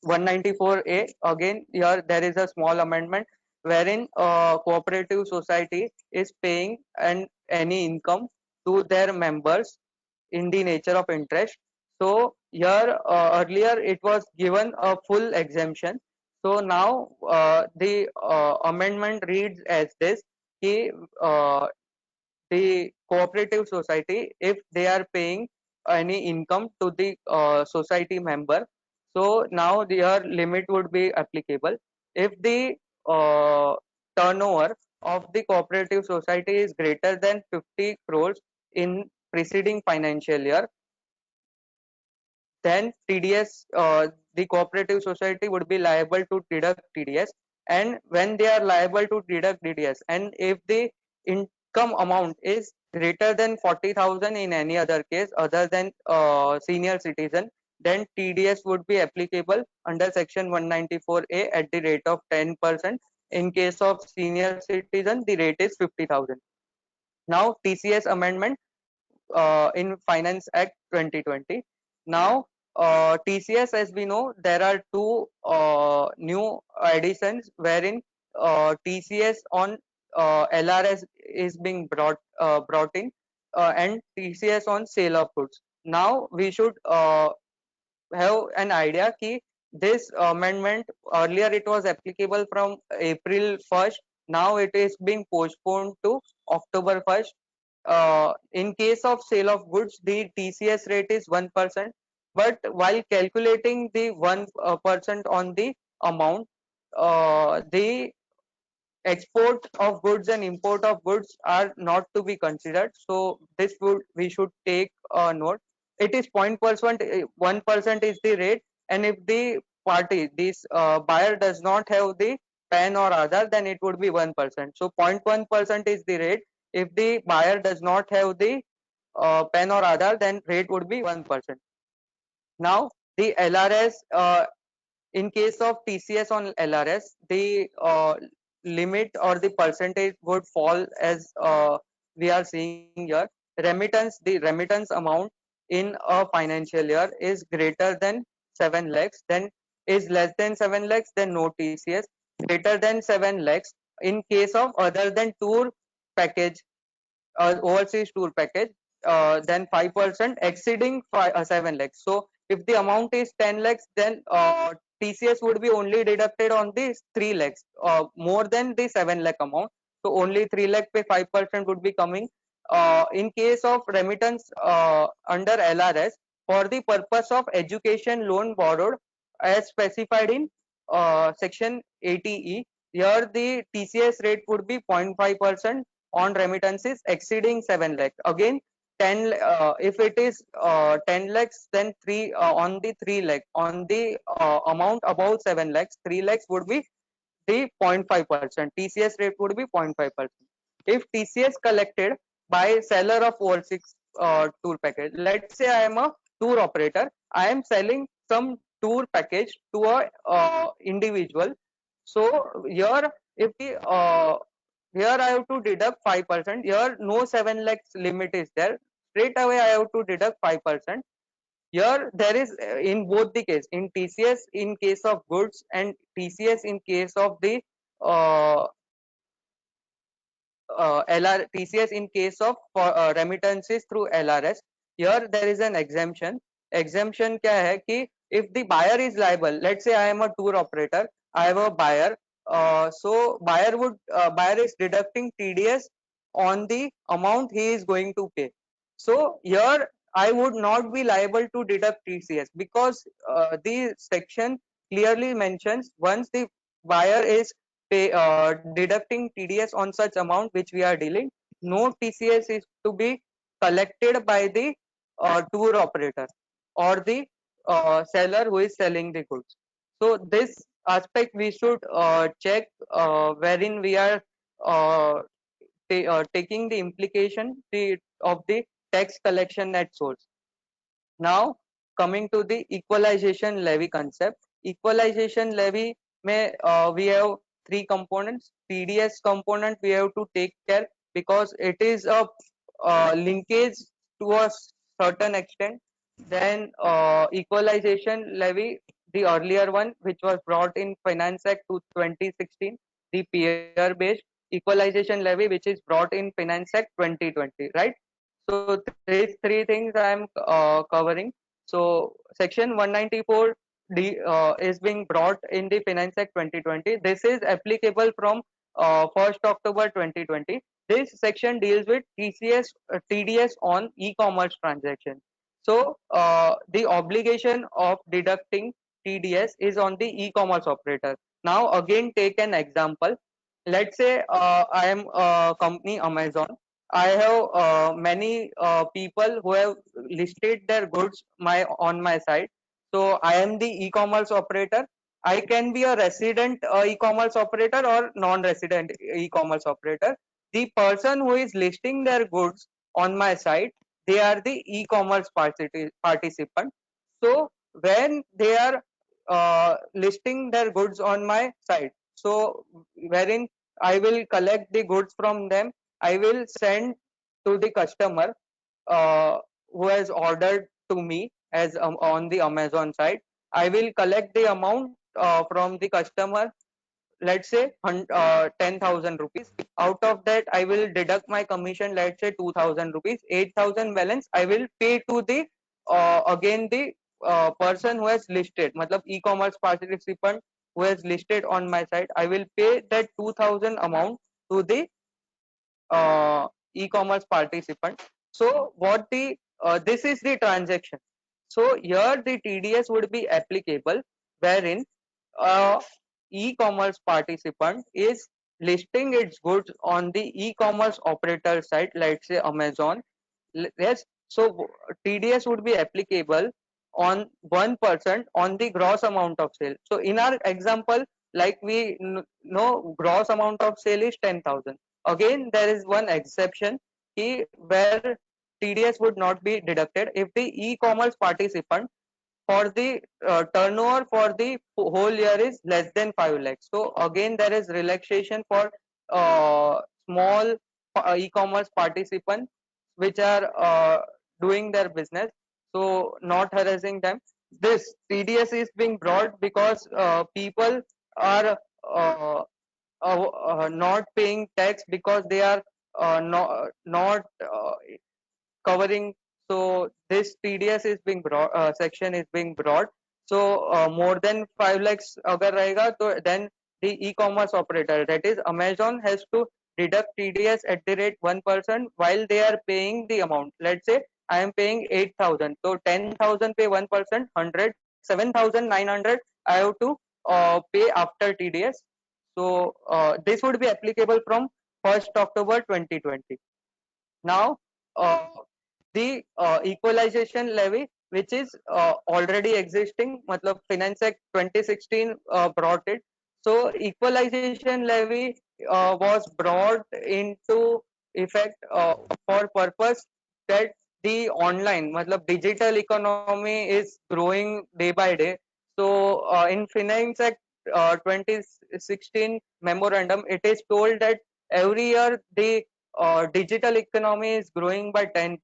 194A, again here there is a small amendment wherein cooperative society is paying any income to their members in the nature of interest. So here earlier it was given a full exemption. So now the amendment reads as this: कि, the cooperative society, if they are paying any income to the society member, so now their limit would be applicable. If the uh, turnover of the cooperative society is greater than 50 crores in preceding financial year, then TDS, the cooperative society would be liable to deduct TDS. And when they are liable to deduct TDS, and if the income amount is greater than 40,000 in any other case other than senior citizen, then TDS would be applicable under section 194A at the rate of 10%. In case of senior citizen, the rate is 50,000. Now TCS amendment in Finance Act 2020. Now, TCS, as we know, there are two new additions wherein TCS on LRS is being brought in, and TCS on sale of goods. Now we should have an idea कि this amendment, earlier it was applicable from April 1st. Now it is being postponed to October 1st. In case of sale of goods, the TCS rate is 1%, but while calculating the 1% on the amount, the export of goods and import of goods are not to be considered. So this would we should take a note. It is 0.1%, 1% is the rate, and if the party, this buyer does not have the PAN or Aadhaar, then it would be 1%. So 0.1% is the rate. If the buyer does not have the PAN or Aadhaar, then rate would be 1%. Now the LRS, in case of TCS on LRS, the limit or the percentage would fall as we are seeing here. The remittance amount in a financial year is greater than 7 lakhs, then is less than 7 lakhs, then no TCS. Greater than 7 lakhs in case of other than tour package, overseas tour package, then 5%. Exceeding 7 lakhs. So if the amount is 10 lakhs, then TCS would be only deducted on the 3 lakhs, more than the 7 lakh amount. So only 3 lakh pay 5% would be coming. In case of remittance under LRS, for the purpose of education loan borrowed as specified in section 80E, here the TCS rate would be 0.5% on remittances exceeding 7 lakhs. Again, 10 if it is 10 lakhs, then 3 on the 3 lakh, on the amount above 7 lakhs, 3 lakhs would be the 0.5%. TCS rate would be 0.5%. If TCS collected by seller of overseas tour package, let's say I am a tour operator, I am selling some tour package to a individual. So here, if the here I have to deduct 5%. Here no 7 lakhs limit is there. Straight away I have to deduct 5%. Here there is in both the case, in TCS in case of goods and TCS in case of the uh, TCS in case of remittances through LRS. Here there is an exemption. Exemption क्या है कि if the buyer is liable, let's say I am a tour operator, I have a buyer, so buyer is deducting TDS on the amount he is going to pay. So here I would not be liable to deduct TCS because the section clearly mentions once the buyer is deducting TDS on such amount which we are dealing, no TCS is to be collected by the tour operator or the seller who is selling the goods. So this aspect we should check, wherein we are uh, taking the implication of the tax collection at source. Now coming to the equalization levy concept. Equalization levy may we have three components. TDS component we have to take care because it is a linkage to a certain extent. Then equalization levy, the earlier one which was brought in Finance Act to 2016, the peer based equalization levy which is brought in Finance Act 2020, right? So these three things I am covering. So section 194 D is being brought in the Finance Act 2020. This is applicable from 1st October 2020. This section deals with TDS on e-commerce transaction. So the obligation of deducting TDS is on the e-commerce operator. Now again take an example. Let's say I am company Amazon. I have many people who have listed their goods on my site. So I am the e-commerce operator. I can be a resident e-commerce operator or non-resident e-commerce operator. The person who is listing their goods on my site, they are the e-commerce participant. So when they are listing their goods on my site, so wherein I will collect the goods from them, I will send to the customer who has ordered to me as on the Amazon site. I will collect the amount from the customer, let's say 10,000 rupees. Out of that I will deduct my commission, let's say 2,000 rupees. 8,000 balance I will pay to the again the person who has listed, matlab e-commerce participant who has listed on my site. I will pay that 2,000 amount to the e-commerce participant. So what the this is the transaction. So here the TDS would be applicable wherein e-commerce participant is listing its goods on the e-commerce operator site, let's say Amazon. Yes, so TDS would be applicable on 1% on the gross amount of sale. So in our example, like we know gross amount of sale is 10,000. Again there is one exception where TDS would not be deducted if the e-commerce participant for the turnover for the whole year is less than 5 lakhs. So again, there is relaxation for small e-commerce participants which are doing their business, so not harassing them. This TDS is being brought because people are not paying tax because they are not covering. So this TDS is being brought, section is being brought. So more than 5 lakhs agar rahega, so then the e-commerce operator, that is Amazon, has to deduct TDS at the rate 1% while they are paying the amount. Let's say I am paying 8,000, so 10,000 pay 1%, 100, 7,900 I have to pay after TDS. So this would be applicable from 1st October 2020. Now uh, the equalization levy, which is already existing, matlab Finance Act 2016 brought it. So equalization levy was brought into effect for purpose that the online, matlab digital economy is growing day by day. So in Finance Act 2016 memorandum, it is told that every year the digital economy is growing by 10%.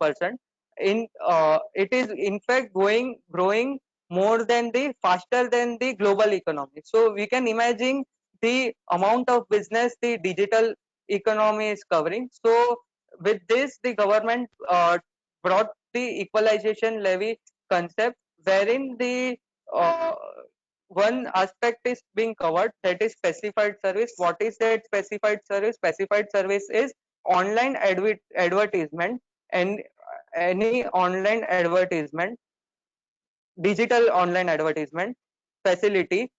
It is in fact growing more than the faster than the global economy. So we can imagine the amount of business the digital economy is covering. So with this, the government brought the equalization levy concept, wherein the uh, one aspect is being covered, that is specified service. What is that specified service? Specified service is online advertisement, and any online advertisement, digital online advertisement facility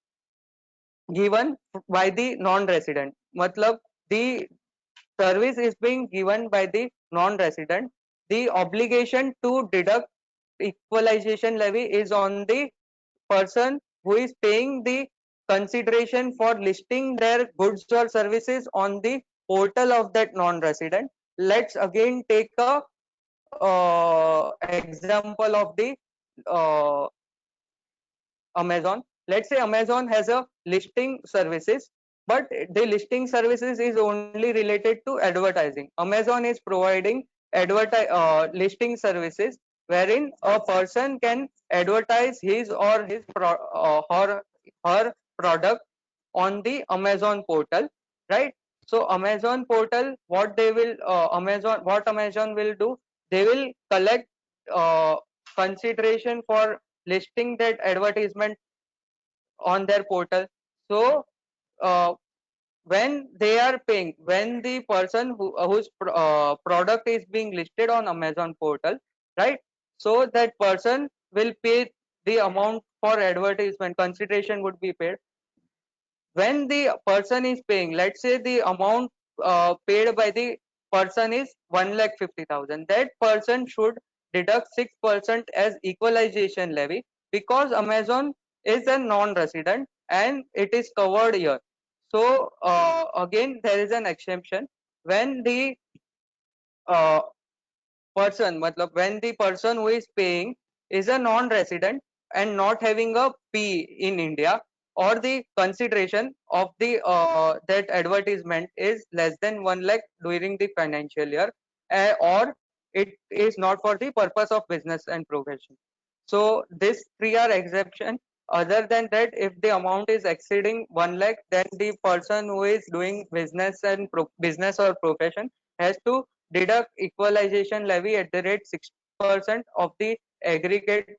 given by the non-resident. Matlab the service is being given by the non-resident. The obligation to deduct equalization levy is on the person who is paying the consideration for listing their goods or services on the portal of that non-resident. Let's again take a example of the uh, Amazon. Let's say Amazon has a listing services, but the listing services is only related to advertising. Amazon is providing listing services wherein a person can advertise his or her product on the Amazon portal, right? So Amazon portal, what they will Amazon will do, they will collect uh, consideration for listing that advertisement on their portal. So uh, when they are paying, when the person whose product is being listed on Amazon portal, right? So that person will pay the amount for advertisement, consideration would be paid. When the person is paying, let's say the amount paid by the person is 1,50,000, that person should deduct 6% as equalization levy, because Amazon is a non-resident and it is covered here. So again, there is an exemption when the uh, when the person who is paying is a non-resident and not having a P in India, or the consideration of the that advertisement is less than 1 lakh during the financial year, or it is not for the purpose of business and profession. So this three are exception. Other than that, if the amount is exceeding 1 lakh, then the person who is doing business and business or profession has to deduct equalization levy at the rate 6% of the aggregate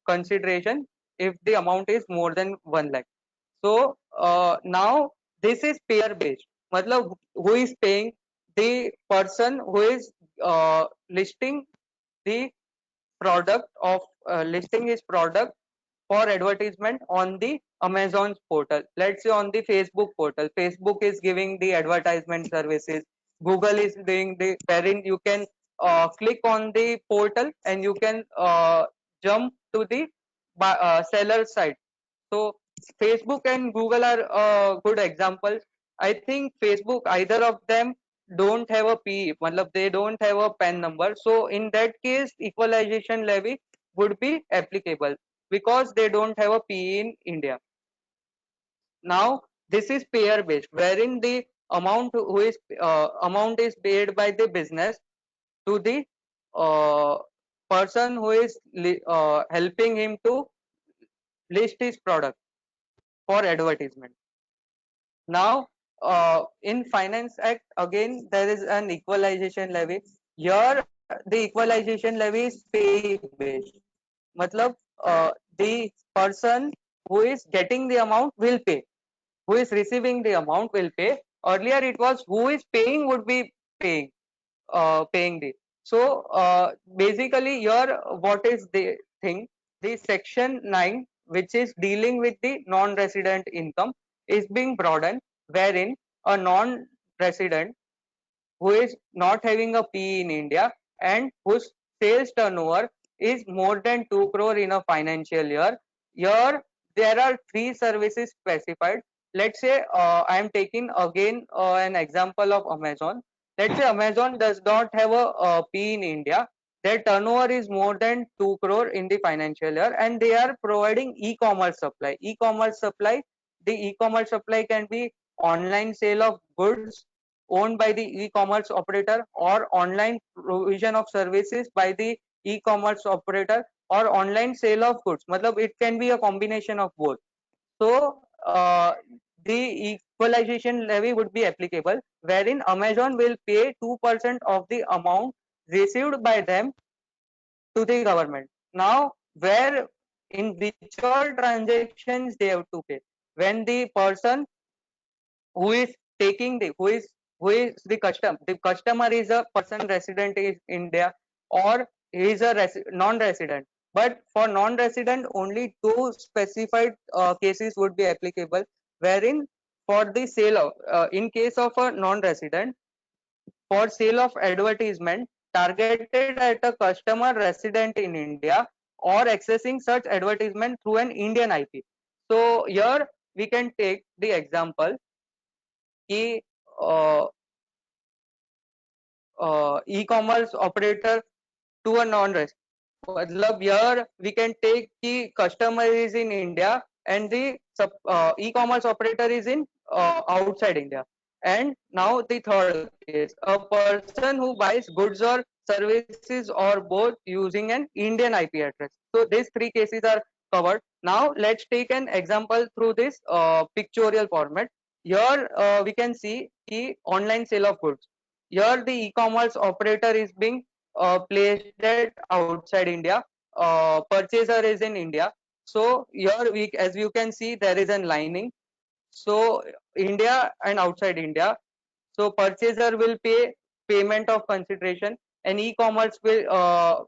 consideration if the amount is more than 1 lakh. So now this is payer based. Matlab who is paying? The person who is listing the product of listing his product for advertisement on the Amazon's portal. Let's say on the Facebook portal. Facebook is giving the advertisement services. Google is doing the, wherein you can click on the portal and you can jump to the seller site. So Facebook and Google are good examples. I think Facebook, either of them don't have a P, matlab they don't have a PAN number. So in that case, equalization levy would be applicable because they don't have a PE in India. Now this is payer based, wherein the amount is paid by the business to the uh, person who is helping him to list his product for advertisement. Now, in Finance Act, again, there is an equalization levy. Here, the equalization levy is pay based. Matlab, the person who is getting the amount will pay. Who is receiving the amount will pay. Earlier, it was who is paying would be paying, paying the. So, basically, here, what is the thing? The section 9, which is dealing with the non-resident income, is being broadened, wherein a non-resident who is not having a PE in India and whose sales turnover is more than 2 crore in a financial year. Here, there are three services specified. Let's say I am taking again an example of Amazon. Let's say Amazon does not have a PE in India. Their turnover is more than 2 crore in the financial year, and they are providing e-commerce supply. The e-commerce supply can be online sale of goods owned by the e-commerce operator, or online provision of services by the e-commerce operator, or online sale of goods. Matlab, it can be a combination of both. So the equalization levy would be applicable, wherein Amazon will pay 2% of the amount received by them to the government. Now, where in which all transactions they have to pay? When the person who is taking the who is the customer is a person resident in India, or he is a non-resident. But for non-resident, only two specified cases would be applicable, wherein for the sale of in case of a non-resident, for sale of advertisement targeted at a customer resident in India, or accessing such advertisement through an Indian IP. So here we can take the example कि e-commerce operator to a non-resident. मतलब here we can take कि customer is in India and the e-commerce operator is in outside India. And now the third case, a person who buys goods or services or both using an Indian IP address. So these three cases are covered. Now let's take an example through this pictorial format. Here we can see the online sale of goods. Here the e-commerce operator is being placed at outside India. Purchaser is in India. So here we, as you can see, there is an lining. So India and outside India. So purchaser will pay payment of consideration, and e-commerce will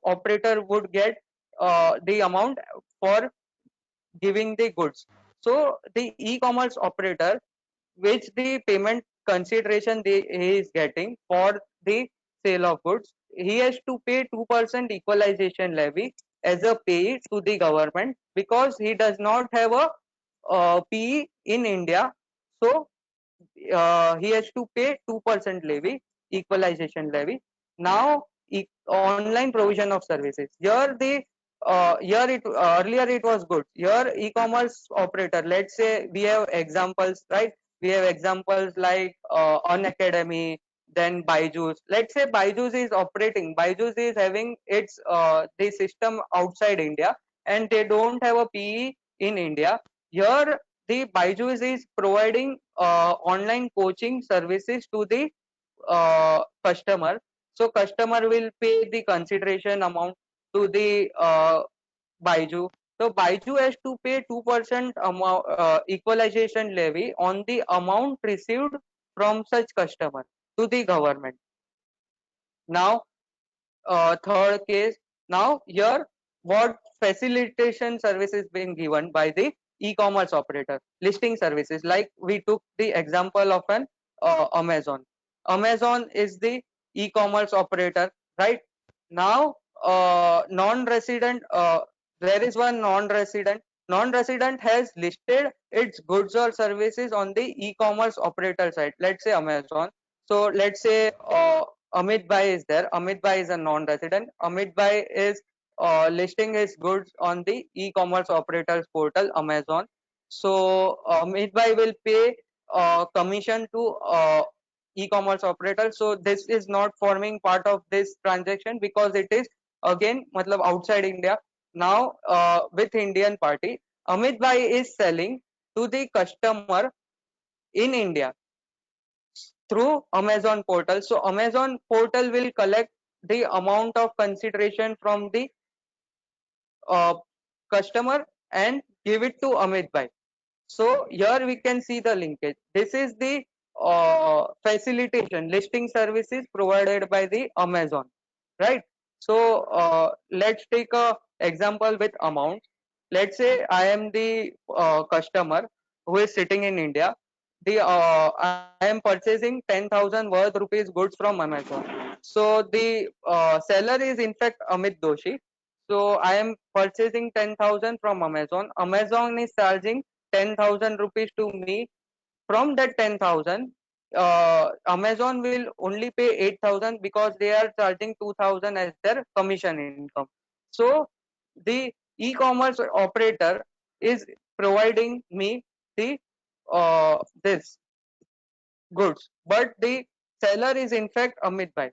operator would get the amount for giving the goods. So the e-commerce operator, which the payment consideration he is getting for the sale of goods, he has to pay 2% equalization levy as a pay to the government, because he does not have a PE in India. So he has to pay 2% levy, equalization levy. Now online provision of services, here the here it earlier it was good. Here e-commerce operator, let's say we have examples, right? We have examples like Unacademy, then Byju's. Let's say Byju's is having its the system outside India, and they don't have a PE in India. Here the Byju's is providing online coaching services to the customer. So customer will pay the consideration amount to the Baiju. So Baiju has to pay 2% amount equalization levy on the amount received from such customer to the government. Now third case, now here what facilitation services being given by the e-commerce operator, listing services, like we took the example of an Amazon is the e-commerce operator, right? Now non-resident, there is one non-resident has listed its goods or services on the e-commerce operator site, let's say Amazon. So let's say Amit Bhai is there. Amit Bhai is a non-resident. Amit Bhai is listing his goods on the e-commerce operators portal Amazon. So Amit Bhai will pay commission to e-commerce operator. So this is not forming part of this transaction because it is again matlab outside India. Now with Indian party, Amit Bhai is selling to the customer in India through Amazon portal. So Amazon portal will collect the amount of consideration from the uh, customer and give it to Amit Bhai. So here we can see the linkage. This is the facilitation listing services provided by the Amazon, right? So let's take a example with amount. Let's say I am the customer who is sitting in India. I am purchasing 10,000 worth rupees goods from Amazon. So the seller is in fact Amit Doshi. So I am purchasing 10,000 from Amazon. Amazon is charging 10,000 rupees to me. From that 10,000, Amazon will only pay 8,000 because they are charging 2,000 as their commission income. So the e-commerce operator is providing me the this goods, but the seller is in fact Amit Bhai.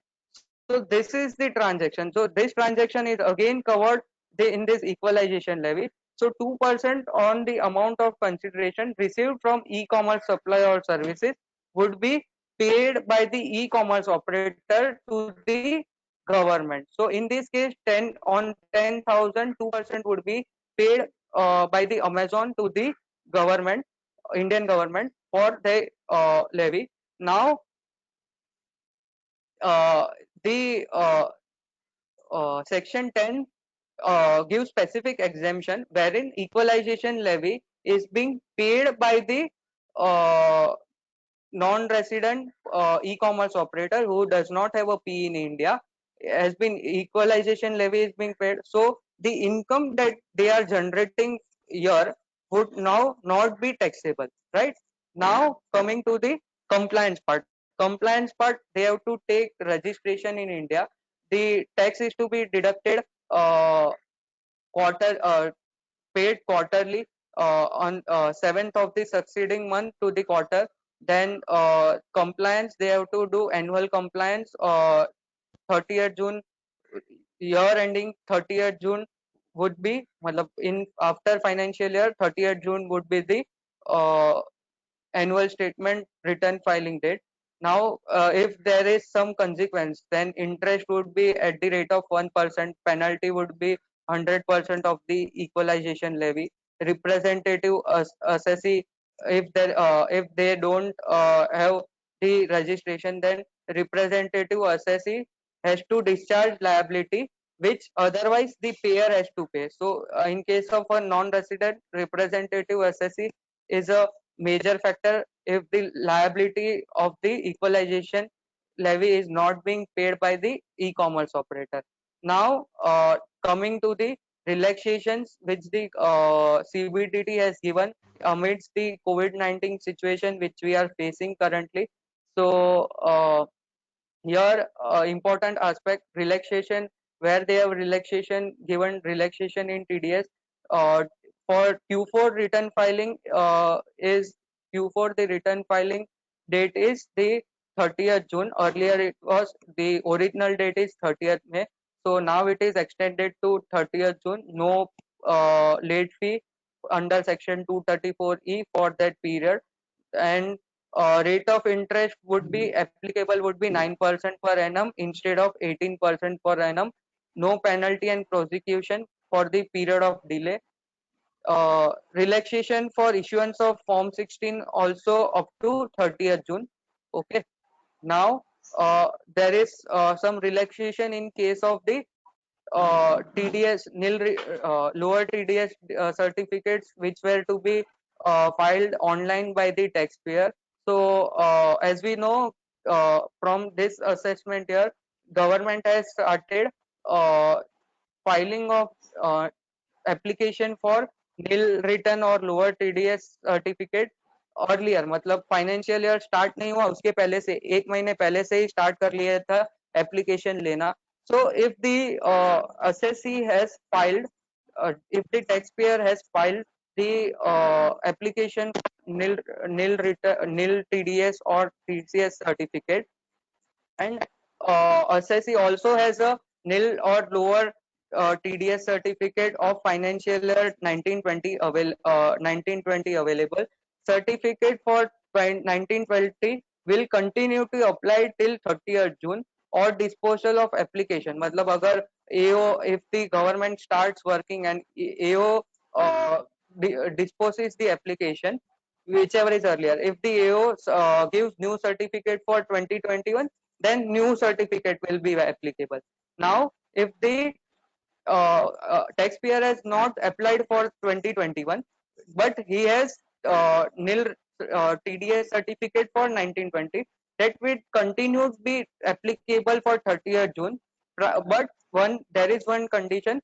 So this is the transaction. So this transaction is again covered in this equalization levy. So 2% on the amount of consideration received from e-commerce supplier or services would be paid by the e-commerce operator to the government. So in this case, 10 on 10,000, 2% would be paid by the Amazon to the government, Indian government for the levy. Now uh, the section 10 gives specific exemption wherein equalization levy is being paid by the uh, non-resident e-commerce operator who does not have a P in India. Has been equalization levy is being paid. So the income that they are generating here would now not be taxable, right? Now coming to the compliance part. Compliance part, they have to take registration in India. The tax is to be deducted uh, quarter paid quarterly on 7th of the succeeding month to the quarter. Then compliance, they have to do annual compliance 30th June, year ending 30th June would be matlab in after financial year 30th June would be the uh, annual statement return filing date. Now, if there is some consequence, then interest would be at the rate of 1%, penalty would be 100% of the equalization levy. Representative assessee, if they don't have the registration, then representative assessee has to discharge liability which otherwise the payer has to pay. So, in case of a non-resident, representative assessee is a major factor if the liability of the equalization levy is not being paid by the e-commerce operator. Now coming to the relaxations which the CBDT has given amidst the COVID-19 situation which we are facing currently. So here important aspect relaxation where they have relaxation given relaxation in TDS for Q4 return filing is Q4 the return filing date is the 30th June. Earlier it was the original date is 30th May. So now it is extended to 30th June. No late fee under section 234E for that period. And rate of interest would be applicable would be 9% per annum instead of 18% per annum. No penalty and prosecution for the period of delay. Relaxation for issuance of Form 16 also up to 30th June. Okay. Now there is some relaxation in case of the TDS lower TDS certificates which were to be filed online by the taxpayer. So as we know from this assessment here, government has started uh, filing of uh, application for nil return और lower TDS certificate earlier. मतलब financial year start नहीं हुआ उसके पहले से एक महीने पहले से ही start कर लिया था application लेना. So if the assessee has filed, if the taxpayer has filed the application nil TDS or TCS certificate, and assessee also has a nil or lower TDS certificate of financial year 1920 available. Certificate for 1920 will continue to apply till 30th June or disposal of application. मतलब अगर AO, if the government starts working and AO disposes the application, whichever is earlier, if the AO gives new certificate for 2021, then new certificate will be applicable. Now if the taxpayer has not applied for 2021 but he has nil TDS certificate for 1920, that will continue to be applicable for 30th June. But there is one condition: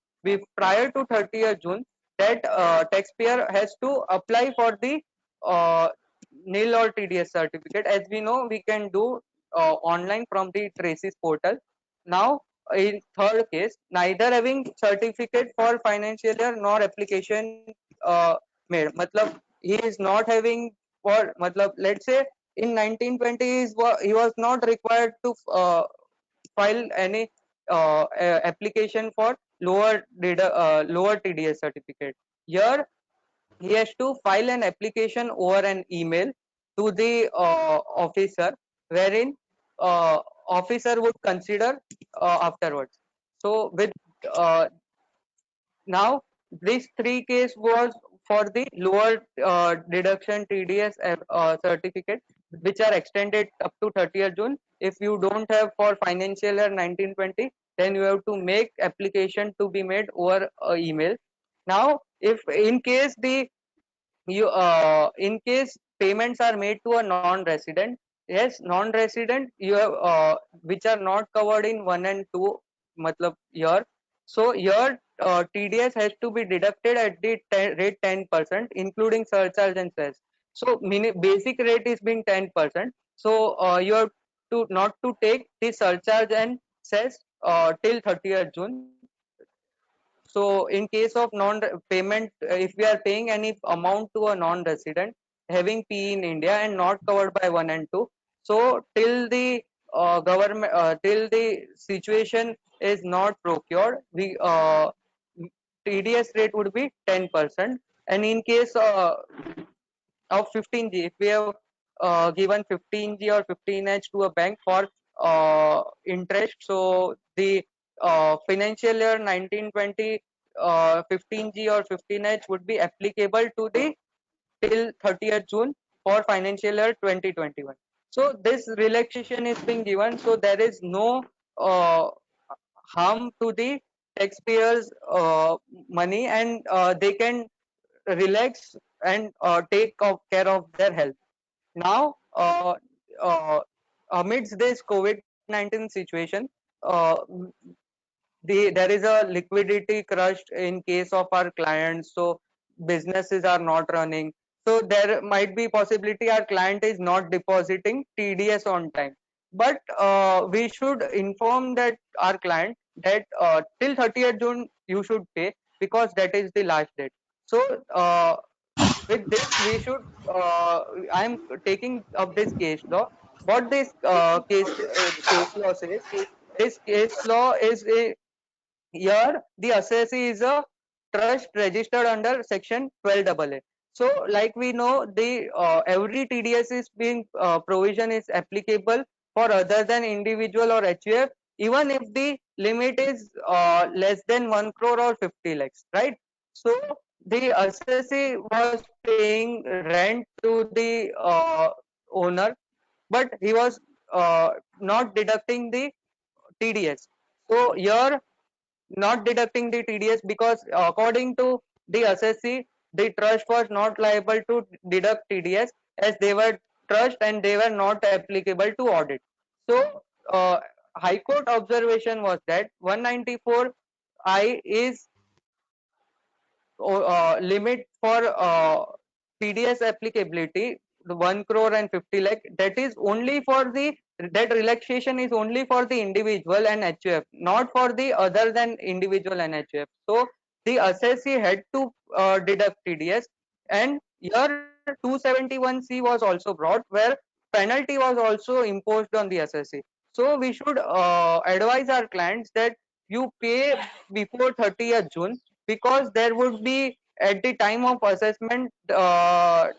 prior to 30th June, that taxpayer has to apply for the uh, nil or TDS certificate. As we know, we can do online from the Traces portal. Now in third case, neither having certificate for financial year nor application made, matlab he is not having, for matlab let's say in 1920 he was not required to file any application for lower TDS certificate. Here he has to file an application over an email to the officer, wherein officer would consider afterwards. So with uh, now this three case was for the lower deduction TDS certificate, which are extended up to 30th June. If you don't have for financial year 1920, then you have to make application to be made over email. Now if in case the you in case payments are made to a non-resident, yes, non-resident you have which are not covered in 1 and 2 matlab year, so your TDS has to be deducted at the rate 10% including surcharge and cess. So basic rate is being 10%, so you have to not to take the surcharge and cess till 30th June. So in case of non-payment, if we are paying any amount to a non-resident having P in India and not covered by 1 and 2, so till the government, till the situation is not procured, the TDS rate would be 10%. And in case of 15G, if we have given 15G or 15H to a bank for interest, so the financial year 1920 15G or 15H would be applicable to the till 30th June for financial year 2021. So this relaxation is being given, so there is no harm to the taxpayers money, and they can relax and take care of their health. Now uh, amidst this COVID-19 situation, uh, there is a liquidity crush in case of our clients, so businesses are not running, so there might be possibility our client is not depositing TDS on time, but we should inform that our client that till 30th June you should pay, because that is the last date. So with this we should I am taking up this case law. What this case law says, this case law is a, here the assessee is a trust registered under section 12AA. So like we know, the every TDS is being provision is applicable for other than individual or HUF, even if the limit is less than 1 crore or 50 lakhs, right? So the assessee was paying rent to the owner, but he was not deducting the TDS. So here not deducting the TDS because according to the assessee, the trust was not liable to deduct TDS as they were trust and they were not applicable to audit. So High Court observation was that 194I is limit for TDS applicability the 1 crore and 50 lakh, that is only for the, that relaxation is only for the individual and HUF, not for the other than individual and HUF. So the assessee had to deduct TDS, and here 271C was also brought, where penalty was also imposed on the assessee. So we should advise our clients that you pay before 30th June, because there would be, at the time of assessment, the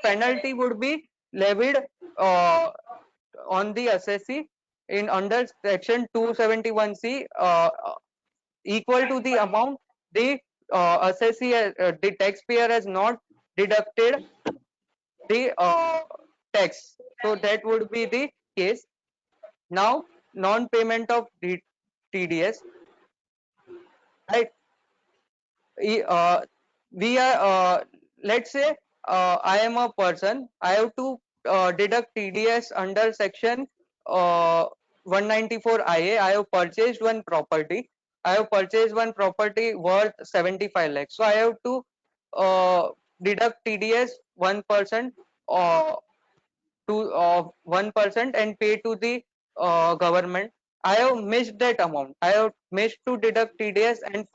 penalty would be levied on the assessee in under section 271C, equal to the amount the assessee, the taxpayer has not deducted the tax. So that would be the case. Now, non-payment of TDS, right? We are, let's say I am a person, I have to deduct TDS under section 194 IA. I have purchased one property. I have purchased one property worth 75 lakhs. So I have to deduct TDS 1% to 1% and pay to the government. I have missed that amount. I have missed to deduct TDS and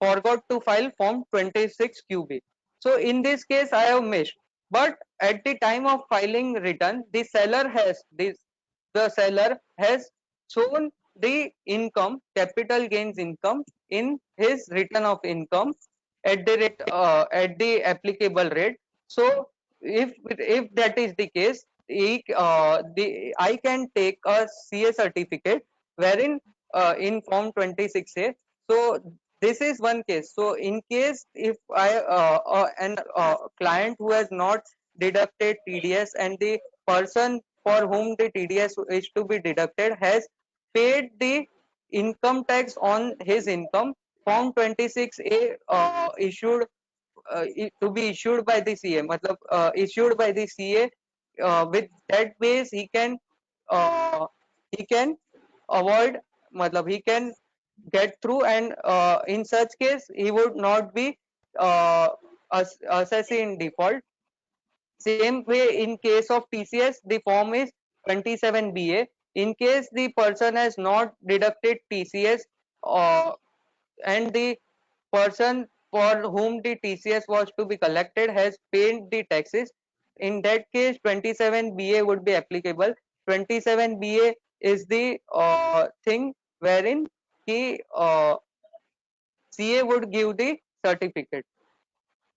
forgot to file form 26 QB. So in this case I have missed, but at the time of filing return, the seller has shown the income, capital gains income, in his return of income at the rate, at the applicable rate. So if that is the case, I can take a CA certificate wherein in form 26A. So this is one case. So in case if an client who has not deducted TDS, and the person for whom the TDS is to be deducted has paid the income tax on his income, form 26A issued to be issued by the CA, matlab issued by the CA, with that base he can avoid, matlab he can get through, and in such case he would not be assessee in default. Same way in case of TCS, the form is 27BA. In case the person has not deducted TCS, and the person for whom the TCS was to be collected has paid the taxes, in that case 27BA would be applicable. 27BA is the thing wherein he CA would give the certificate.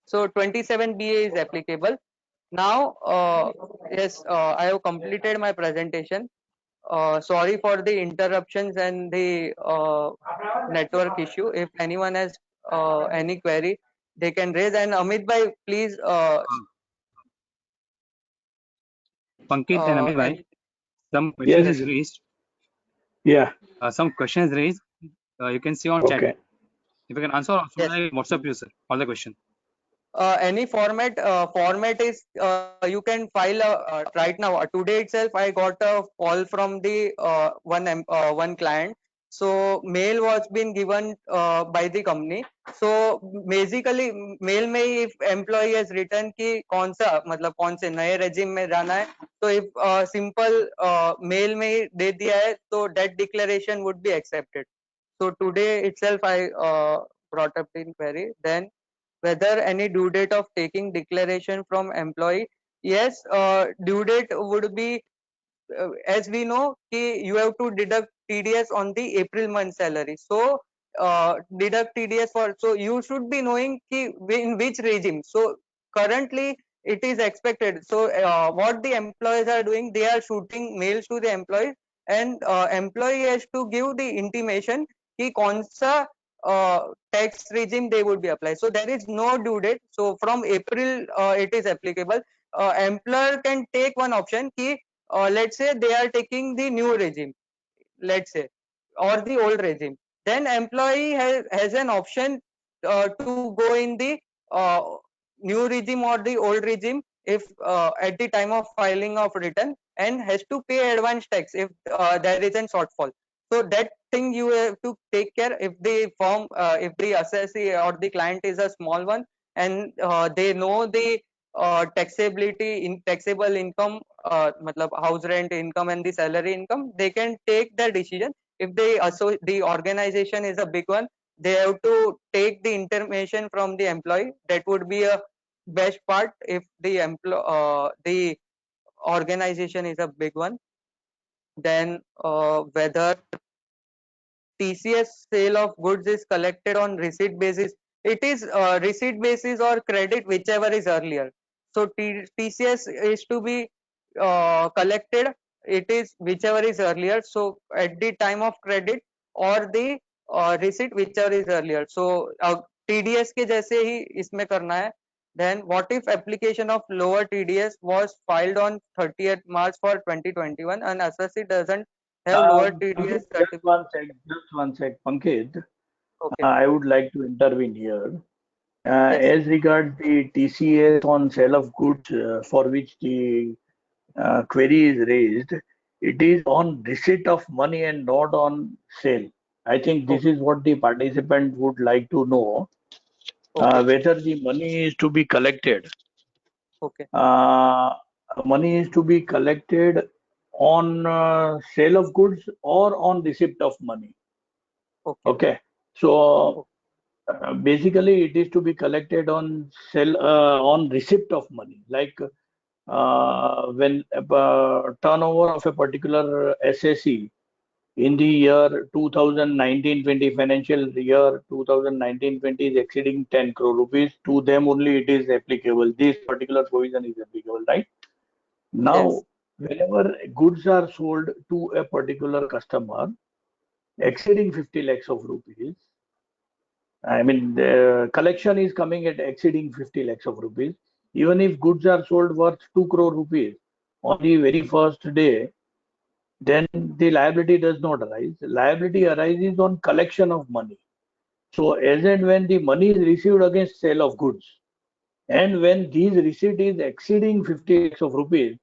So 27BA is applicable. Now, yes, I have completed my presentation. Sorry for the interruptions and the network issue. If anyone has any query, they can raise. And Amit bhai, please. Pankit and Amit bhai, And some questions Yes. is raised. Yeah. Some questions raised. You can see on chat. Okay. If you can answer, or should yes, I WhatsApp you, sir, all the question? any format is you can file right now. Today itself I got a call from the one client. So mail was been given by the company. So basically mail में if employee has written कि कौन सा मतलब कौन से नए regime में जाना है, तो if simple mail में ही दे दिया है, तो that declaration would be accepted. So today itself I brought up the inquiry. Then whether any due date of taking declaration from employee. Yes, due date would be, as we know कि you have to deduct TDS on the April month salary. So deduct TDS for, so you should be knowing कि in which regime. So currently it is expected. So what the employees are doing, they are shooting mails to the employees, and employee has to give the intimation कि कौन सा tax regime they would be applied. So there is no due date. So from April it is applicable. Employer can take one option कि let's say they are taking the new regime, let's say, or the old regime. Then employee has an option to go in the new regime or the old regime if at the time of filing of return, and has to pay advance tax if there is a shortfall. So that thing you have to take care. If the firm, if the assessee or the client is a small one, and they know the taxable income, matlab house rent income and the salary income, they can take the decision. If the organization is a big one, they have to take the information from the employee. That would be a best part if the organization is a big one. Then whether TCS sale of goods is collected on receipt basis. It is receipt basis or credit, whichever is earlier. So TCS is to be collected. It is whichever is earlier. So at the time of credit or the receipt, whichever is earlier. So TDS के जैसे ही इसमें करना है. Then what if application of lower TDS was filed on 30th March for 2021 and assessee doesn't have lower TDS certificate? Just one sec, Pankaj. Okay. I would like to intervene here. Yes. As regards the TCS on sale of goods for which the query is raised, it is on receipt of money and not on sale. I think this is what the participant would like to know, Okay. whether the money is to be collected. Okay. Money is to be collected on sale of goods or on receipt of money. Okay. Okay. So basically, it is to be collected on on receipt of money. Like when turnover of a particular SSE in the year 2019-20 financial year 2019-20 is exceeding 10 crore rupees, to them only it is applicable. This particular provision is applicable, right? Now, Yes. whenever goods are sold to a particular customer exceeding 50 lakhs of rupees, I mean, the collection is coming at exceeding 50 lakhs of rupees. Even if goods are sold worth 2 crore rupees on the very first day, then the liability does not arise. Liability arises on collection of money. So, as and when the money is received against sale of goods, and when these receipt is exceeding 50 lakhs of rupees,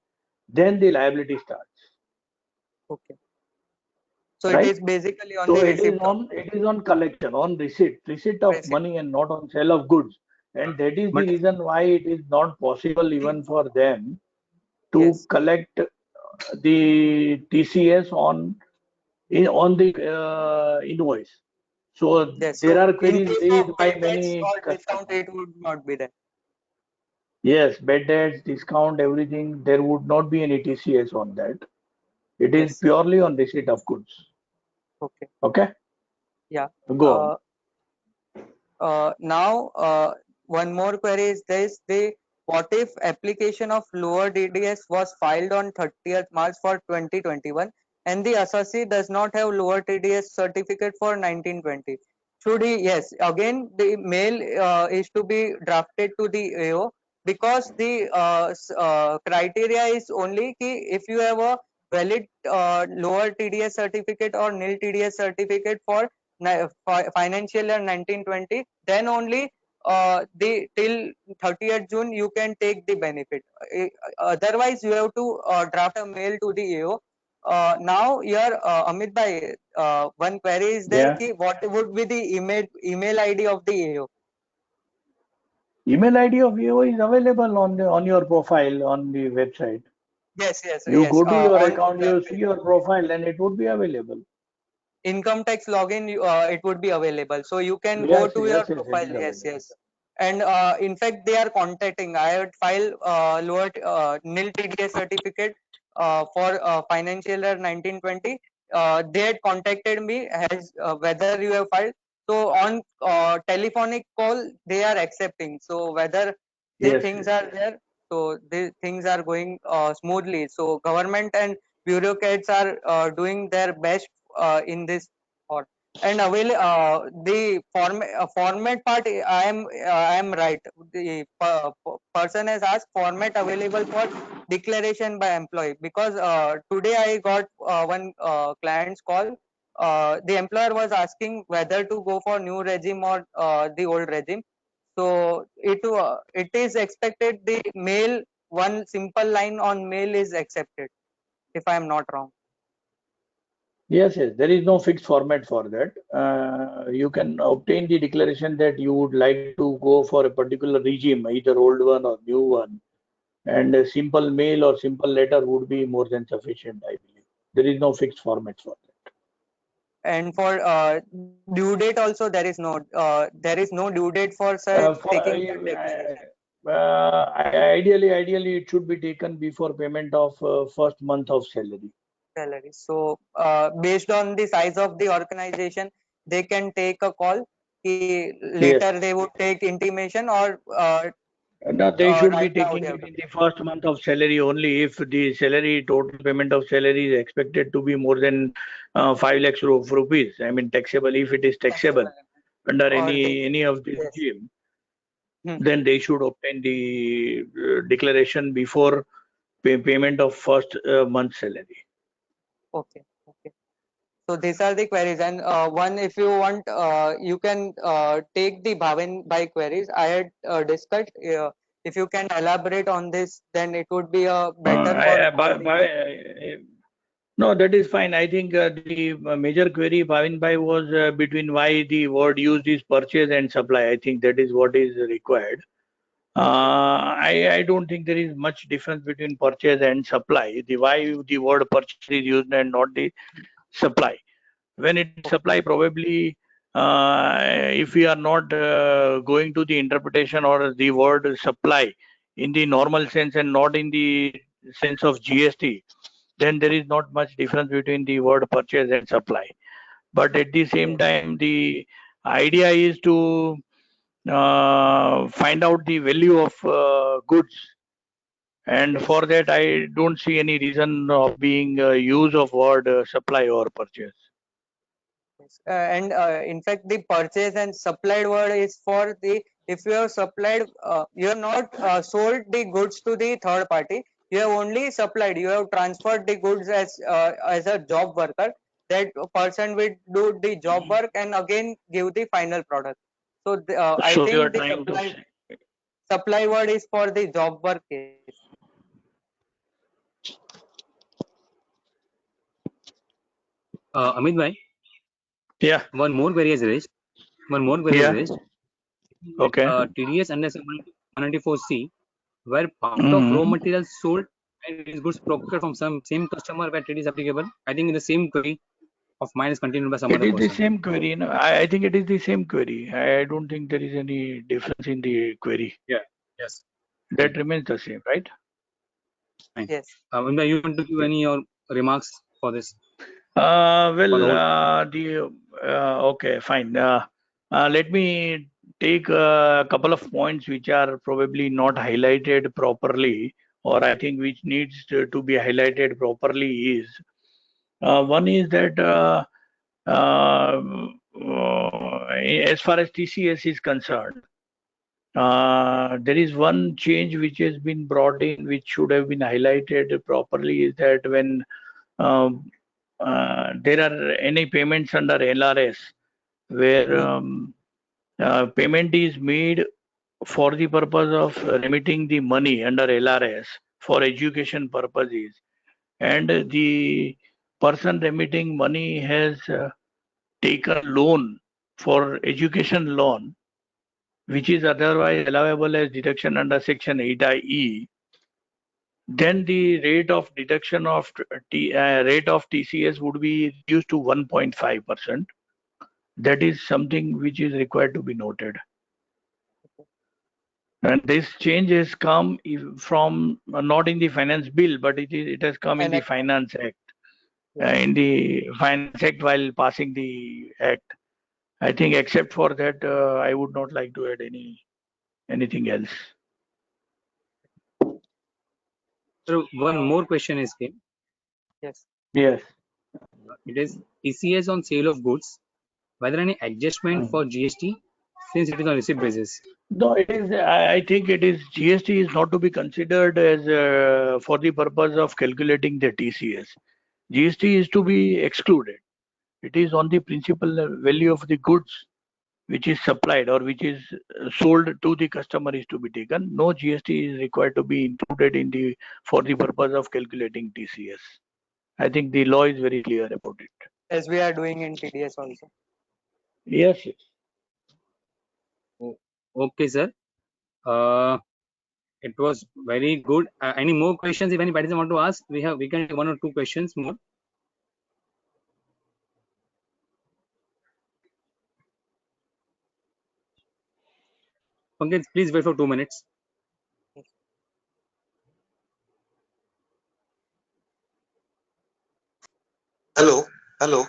then the liability starts. Okay. So Right? it is basically on So the receipt. it is on collection, on receipt of Receipt. money and not on sale of goods. And that is the But reason why it is not possible even for them to Yes. collect the TCS on the invoice. So Yes. there So are in queries case raised of by bad debts many or discount, customers. it would not be there. Yes, bad debts, discount, everything. There would not be any TCS on that. It is Yes. purely on receipt of goods. Okay. Okay, Yeah. go on. Now, one more query is this: the what if application of lower DDS was filed on 30th March for 2021 and the assessee does not have lower TDS certificate for 1920? Should he? Yes. Again, the mail is to be drafted to the AO, because the criteria is only ki if you have a valid lower TDS certificate or nil TDS certificate for financial year 1920, then only the till 30th June you can take the benefit. Otherwise you have to draft a mail to the AO. Now here Amit bhai, one query is there Yeah. ki what would be the email ID of the AO? Email ID of AO is available on your profile on the website. Yes, yes, You yes. go to your On account, web you see page. your profile, and it would be available. Income tax login, it would be available, so you can go Yes, to your yes, yes, it profile. is Yes, available. yes. And in fact they are contacting. I had filed lower nil TDS certificate for financial year 1920. They had contacted me as whether you have filed. So on telephonic call they are accepting, so whether the Yes, things yes, are yes. there, so the things are going smoothly. So government and bureaucrats are doing their best in this part. And the format part, I am right. The person has asked format available for declaration by employee, because today I got one client's call. The employer was asking whether to go for new regime or the old regime. So it is expected the mail, one simple line on mail is accepted, if I am not wrong. Yes, yes, there is no fixed format for that. You can obtain the declaration that you would like to go for a particular regime, either old one or new one, and a simple mail or simple letter would be more than sufficient, I believe. There is no fixed format for that. And for due date also there is no due date for taking the declaration. Ideally, it should be taken before payment of first month of salary. Salary. So based on the size of the organization, they can take a call. Later Yes. they would take intimation or No, they should be right now taking they it have to in the first month of salary only if the salary, total payment of salary is expected to be more than 5 lakhs of rupees. I mean, taxable, if it is taxable under or any of this yes. regime, Hmm. then they should obtain the declaration before payment of first month salary. Okay. Okay. So these are the queries, and one, if you want, you can take the Bhavin by queries. I had discussed. If you can elaborate on this, then it would be better for all the. No, that is fine. I think the major query, Bhavin Bhai, was between why the word used is purchase and supply. I think that is what is required. I don't think there is much difference between purchase and supply. The why the word purchase is used and not the supply. When it is supply, probably if we are not going to the interpretation or the word supply in the normal sense and not in the sense of GST, then there is not much difference between the word purchase and supply. But at the same time, the idea is to find out the value of goods, and for that I don't see any reason of being use of word supply or purchase. And in fact, the purchase and supplied word is for the, if you have supplied, you have not sold the goods to the third party. You have only supplied. You have transferred the goods as a job worker. That person will do the job work and again give the final product. So I So you are think the trying to say. supply word is for the job work case. Amit bhai, Yeah. one more query is raised. Yeah. Okay. TDS under 194C, where part of raw Mhm. materials sold and these goods procured from some same customer where TDS applicable. I think in the same query of mine is continued by some It other is the person. same query. You know, I think it is the same query. I don't think there is any difference in the query. Yeah. Yes. That remains the same, right? Fine. Yes. Amit bhai, you want to give any your remarks for this? Well, whole- okay, fine. Let me take a couple of points which are probably not highlighted properly, or I think which needs to be highlighted properly is one is that as far as TCS is concerned, there is one change which has been brought in, which should have been highlighted properly, is that when um, there are any payments under LRS where payment is made for the purpose of remitting the money under LRS for education purposes, and the person remitting money has taken loan for education loan, which is otherwise allowable as deduction under section 8IE, then the rate of deduction of rate of TCS would be reduced to 1.5%. That is something which is required to be noted. And this change has come from not in the finance bill, but it has come in the Finance Act. In the Finance Act while passing the Act. I think except for that, I would not like to add anything else. So one more question is came. Yes. Yes. It is TCS on sale of goods. Whether any adjustment for GST since it is on receipt basis. No, it is. I think it is GST is not to be considered as for the purpose of calculating the TCS. GST is to be excluded. It is on the principal value of the goods which is supplied or which is sold to the customer is to be taken. No GST is required to be included in the for the purpose of calculating TCS. I think the law is very clear about it. as we are doing in TDS also. Yes, yes. Okay, sir. It was very good. Any more questions? If anybody want to ask, we can take 1 or 2 questions more. Okay, please wait for 2 minutes. Hello, hello.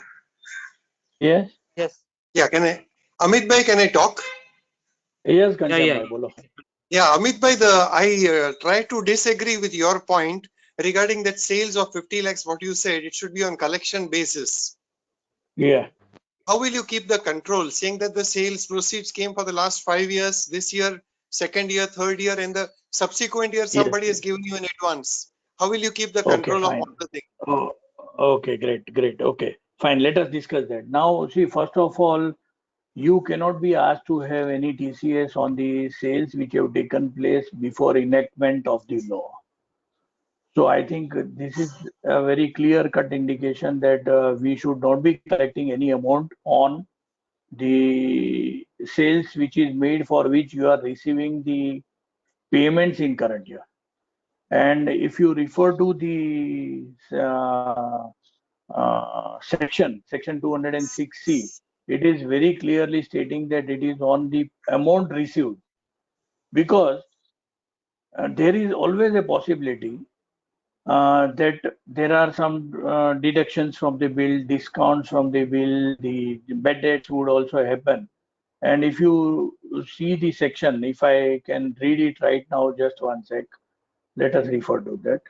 Yes, Yes. Yeah, Amit bhai, can I talk? yes, Ghanshyam yeah. bhai, bolo. Yeah, Amit bhai, I try to disagree with your point regarding that sales of 50 lakhs. What you said, it should be on collection basis. Yeah. How will you keep the control, saying that the sales proceeds came for the last 5 years, this year, second year, third year, and the subsequent year somebody Yes. has given you in advance? How will you keep the Okay, control of fine. all the things? Oh, okay, great, great. Okay, fine. Let us discuss that. Now, see, first of all, you cannot be asked to have any TCS on the sales which have taken place before enactment of the law. So I think this is a very clear-cut indication that we should not be collecting any amount on the sales which is made for which you are receiving the payments in current year. And if you refer to the section 206C, it is very clearly stating that it is on the amount received, because there is always a possibility that there are some deductions from the bill, discounts from the bill, the bad debts would also happen. And if you see the section, if I can read it right now, just one sec, let us refer to that.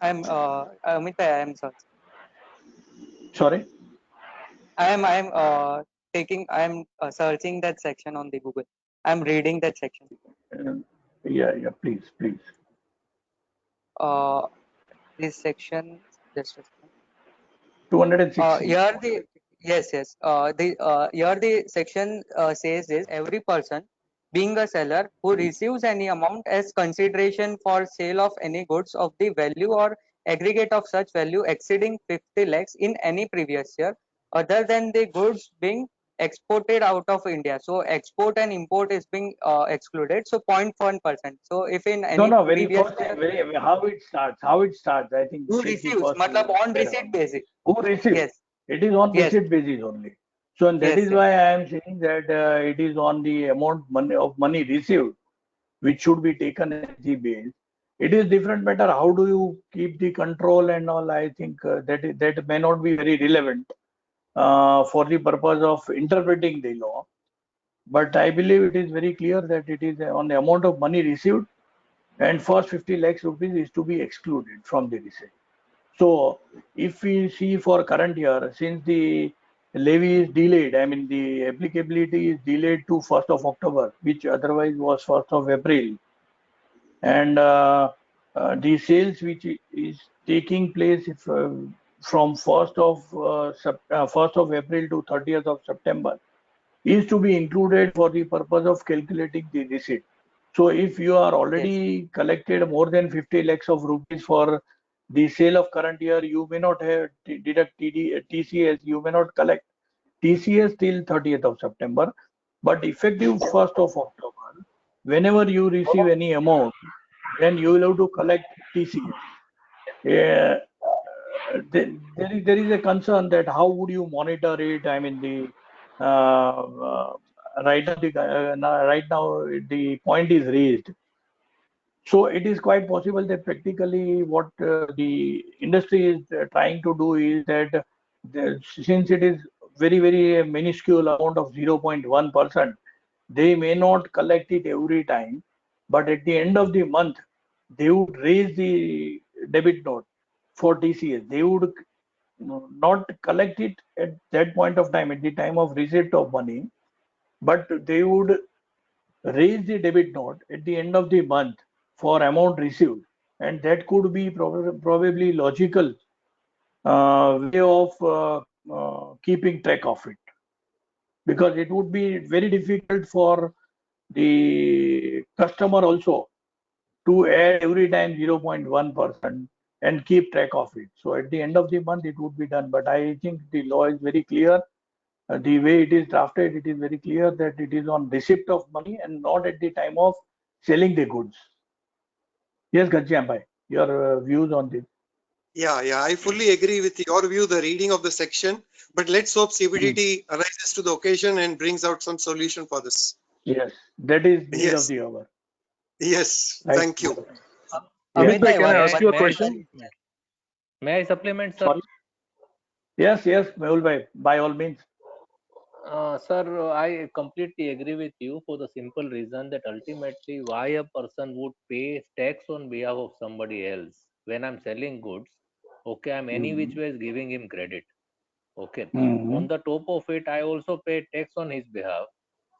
I'm Amit, I am sorry. Sorry? I am searching that section on the Google. I'm reading that section. Yeah, please, please. This section, just a second. 206. Here the yes. Here the section says this: every person, being a seller who receives any amount as consideration for sale of any goods of the value or aggregate of such value exceeding 50 lakhs in any previous year, other than the goods being exported out of India. So export and import is being excluded. So 0.1%. So if in any No, very previous first, year, very how it starts. How it starts. I think who take the receives, first matlab on paragraph. receipt basis. Who receives? Yes, It is on yes, receipt basis only. So and that yes, is yes. why I am saying that it is on the amount money received, which should be taken as the base. It is different matter. How do you keep the control and all? I think that may not be very relevant for the purpose of interpreting the law. But I believe it is very clear that it is on the amount of money received, and first 50 lakhs rupees is to be excluded from the receipt. So if we see for current year, since the levy is delayed, I mean the applicability is delayed to 1st of October, which otherwise was 1st of April, and the sales which is taking place from 1st of April to 30th of September is to be included for the purpose of calculating the receipt. So if you are already collected more than 50 lakhs of rupees for the sale of current year, you may not have deduct TCS, you may not collect TCS till 30th of September. But effective 1st of October, whenever you receive any amount, then you will have to collect TCS. There is a concern that how would you monitor it? I mean, right now the point is raised. So it is quite possible that practically what the industry is trying to do is that since it is very minuscule amount of 0.1%, they may not collect it every time, but at the end of the month, they would raise the debit note for TCS. They would not collect it at that point of time, at the time of receipt of money, but they would raise the debit note at the end of the month for amount received, and that could be probably logical way of keeping track of it, because it would be very difficult for the customer also to add every time 0.1%. and keep track of it. So at the end of the month, it would be done. But I think the law is very clear. The way it is drafted, it is very clear that it is on receipt of money and not at the time of selling the goods. Yes, Ghanshyam bhai, your views on this? Yeah, I fully agree with your view, the reading of the section. But let's hope CBDT arises to the occasion and brings out some solution for this. Yes, that is need of Yes, the hour. yes. Right. Thank you. Yes. Amit bhai, Can I ask you a one question? May I supplement, sir? Sorry. Yes, Mehul bhai, by all means. Sir, I completely agree with you for the simple reason that ultimately why a person would pay tax on behalf of somebody else when I'm selling goods. Okay, I'm any which ways giving him credit. Okay. On the top of it, I also pay tax on his behalf.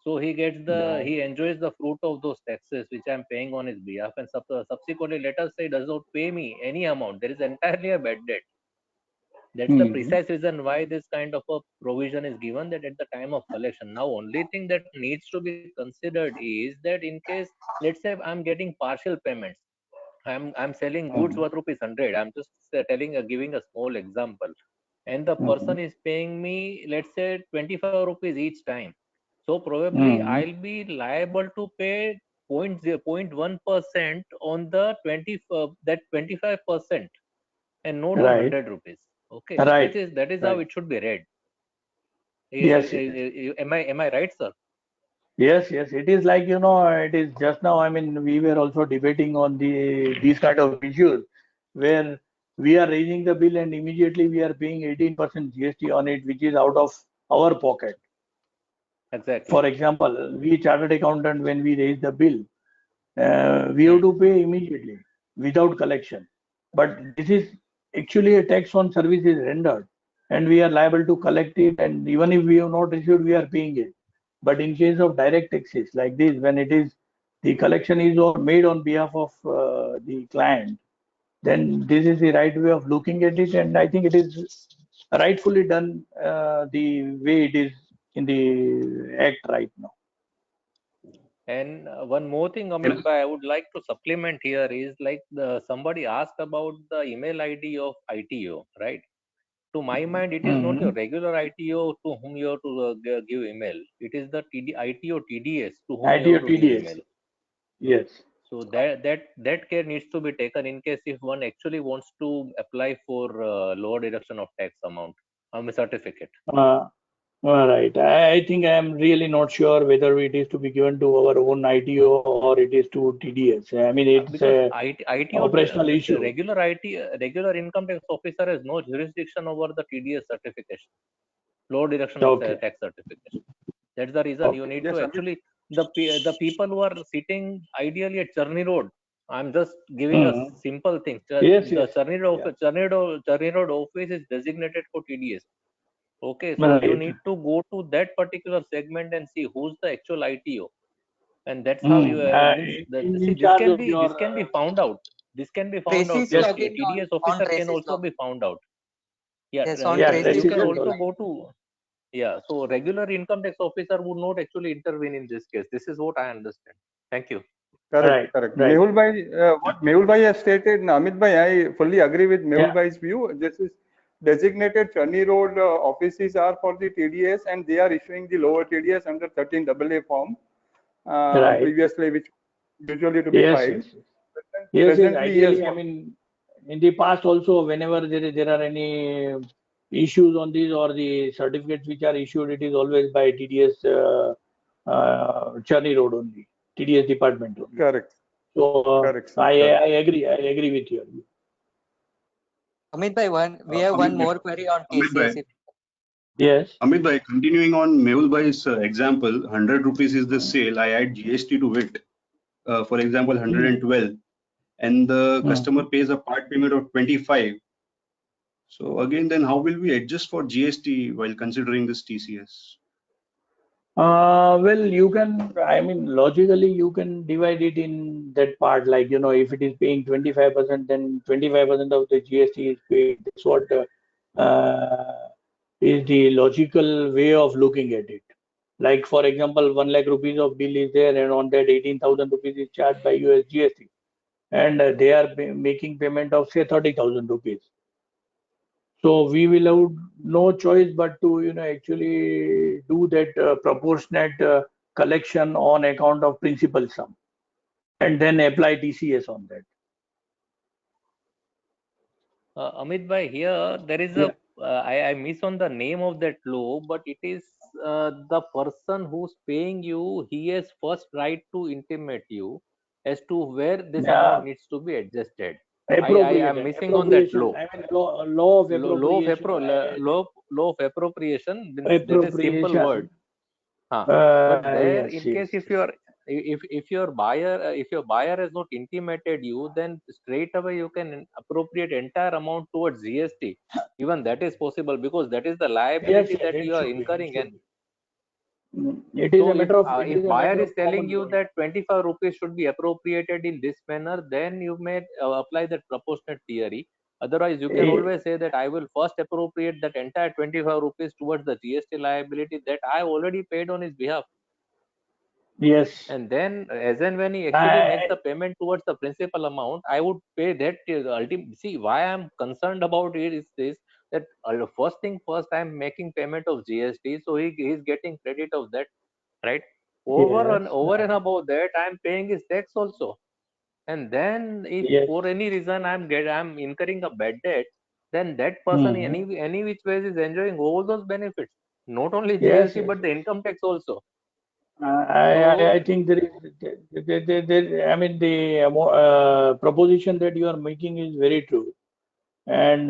So he gets he enjoys the fruit of those taxes which I'm paying on his behalf, and subsequently, let us say, does not pay me any amount. There is entirely a bad debt. That's the precise reason why this kind of a provision is given, that at the time of collection. Now, only thing that needs to be considered is that in case, let's say, I'm getting partial payments. I'm selling goods worth ₹100. I'm just giving a small example, and the person is paying me, let's say, 25 rupees each time. So probably I'll be liable to pay 0.1% on the 25%, and not on 100 rupees. Okay, Right. that is how it should be read. Yes. Am I right, sir? Yes, it is like, it is just now, I mean, we were also debating on these kind of issues where we are raising the bill and immediately we are paying 18% GST on it, which is out of our pocket. Exactly. For example, we chartered accountant, when we raise the bill, we have to pay immediately without collection. But this is actually a tax on services rendered, and we are liable to collect it. And even if we have not received, we are paying it. But in case of direct taxes like this, when it is the collection is made on behalf of the client, then this is the right way of looking at it, and I think it is rightfully done the way it is in the act right now. And one more thing, Amit bhai, I would like to supplement here is like somebody asked about the email ID of ITO, right? To my mind, it is not your regular ITO to whom you have to give email. It is the ITO TDS to whom you have to give ITO email. Yes. So that care needs to be taken in case if one actually wants to apply for lower deduction of tax amount certificate. All right. I think I am really not sure whether it is to be given to our own ITO or it is to TDS. I mean, it's because ITO operational issue. Regular income tax officer has no jurisdiction over the TDS certification, lower deduction of tax certification. That's the reason you need to actually the people who are sitting ideally at Charni Road. I'm just giving a simple thing. The Charni Road office is designated for TDS. Okay, so you need to go to that particular segment and see who's the actual ITO, and that's how you this can be found out. This can be found out. Tracy's The login TDS on officer can Tracy's also login. be found out. Yeah, Yes, on you Tracy's can also login. go to. Yeah, so regular income tax officer would not actually intervene in this case. This is what I understand. Thank you. Correct. Mehul bhai, what Mehul bhai has stated, Amit bhai, I fully agree with Mehul bhai's view. This is designated Charni Road offices are for the TDS, and they are issuing the lower TDS under 13AA form previously, which usually to be filed. Yes, ideally, I mean, in the past also, whenever there are any issues on these or the certificates which are issued, it is always by TDS Charni Road only, TDS department only. Correct. So Correct. I agree with you. Amit bhai, we have one more query on TCS. Yes. Amit bhai, continuing on Mehul bhai's example, 100 rupees is the sale. I add GST to it. For example, 112, and the customer pays a part payment of 25. So again, then how will we adjust for GST while considering this TCS? Well, you can, I mean, logically, you can divide it in that part. Like, if it is paying 25%, then 25% of the GST is paid. That's what is the logical way of looking at it. Like, for example, 1 lakh rupees of bill is there, and on that 18,000 rupees is charged by US GST. and they are making payment of say 30,000 rupees. So we will have no choice but to actually do that proportionate collection on account of principal sum, and then apply TCS on that. Amit bhai, here there is Yeah. I miss on the name of that law, but it is the person who's paying you, he has first right to intimate you as to where this amount needs to be adjusted. I am missing on that law. I mean, law of appropriation. Law of appropriation. That is simple word. But there, Yes, in case if your buyer has not intimated you, then straight away you can appropriate entire amount towards GST. Even that is possible, because that is the liability that you are incurring. And it is so a matter of if buyer is telling you that 25 rupees should be appropriated in this manner, then you may apply that proportionate theory. Otherwise, you can always say that I will first appropriate that entire 25 rupees towards the GST liability that I already paid on his behalf. Yes. And then, as and when he actually makes the payment towards the principal amount, I would pay that. See, why I'm concerned about it is this: that first thing first, I'm making payment of GST, so he is getting credit of that, right? Over and above that, I'm paying his tax also. And then, if for any reason I'm incurring a bad debt, then that person any which ways is enjoying all those benefits, not only GST but the income tax also. I think there is, I mean, the proposition that you are making is very true, and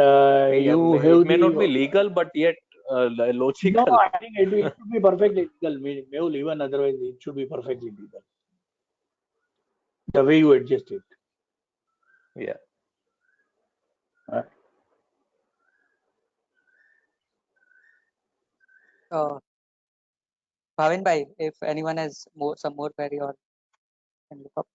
you have it may not be legal, but yet logical. No, I think it should be perfectly legal. Mehul, even otherwise, it should be perfectly legal. The way you adjust it. Yeah. Bhavin bhai, if anyone has some more query or can look up.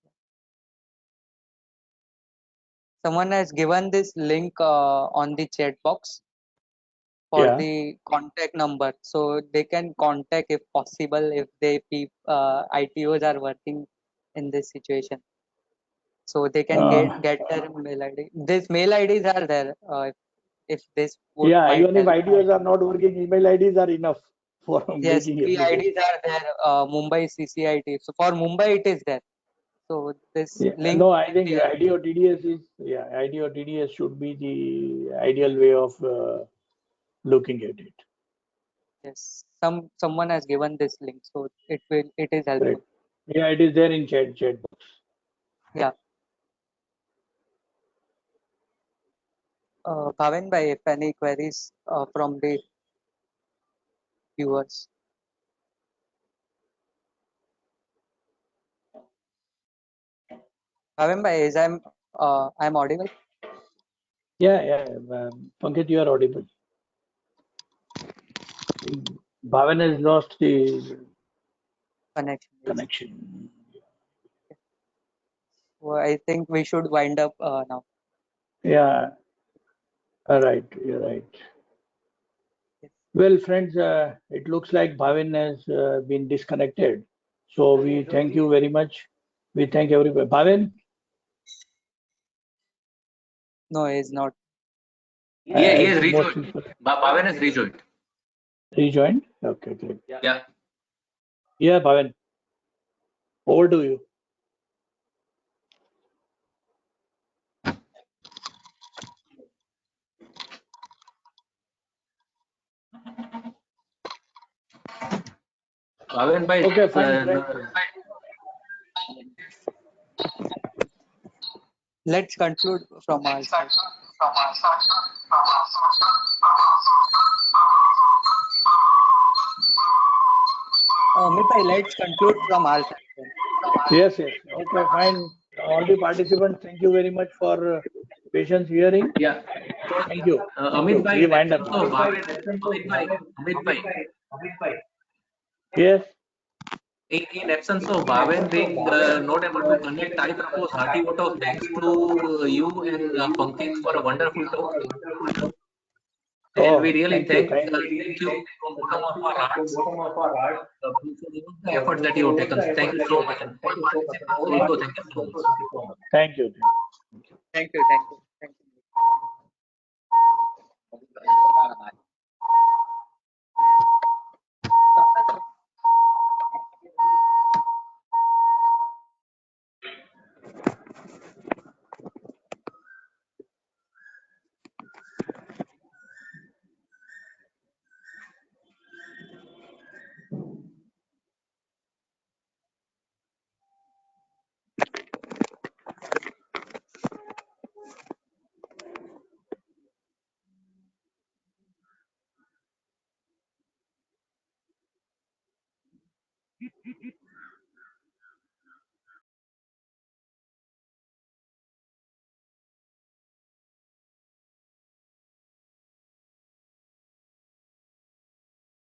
Someone has given this link on the chat box for the contact number, so they can contact if possible if they ITOs are working in this situation. So they can get their mail ID. These mail IDs are there. If this would even if ITOs are not working, email IDs are enough for yes, making 3 IDs are there. Mumbai CCIT. So for Mumbai it is there. So this link. No, I think IDO TDS is IDO TDS should be the ideal way of looking at it. Yes, someone has given this link, so it is helpful. Right. Yeah, it is there in chat box. Yeah. Bhavin bhai, if any queries from the viewers. Bhavin bhai, is I'm audible? Yeah. Pankaj, you are audible. Bhavin has lost the connection. Well, I think we should wind up now. Yeah. All right. You're right. Yes. Well, friends, it looks like Bhavin has been disconnected. So we thank you very much. We thank everybody. Bhavin? No, he is not. Yeah, he has rejoined. Bhavin has rejoined. Rejoined? Okay, great. Yeah. Yeah, Bhavin. Over to you. Bhavin bhai. Okay, fine. Let's conclude from our side. Mitai, let's conclude from our side. Yes. Okay, fine. All the participants, thank you very much for patience hearing. Yeah. Thank you. Amit bhai. We wind up. Amit bhai. Yes. In absence of Bhavin being not able to connect, I propose hearty vote of thanks to you and Pankaj for a wonderful talk. And we really thank you from bottom of our hearts for the efforts that you have taken. Thank you so much. And all participants also, thank you so much. Thank you. Thank you. Thank you. Thank you.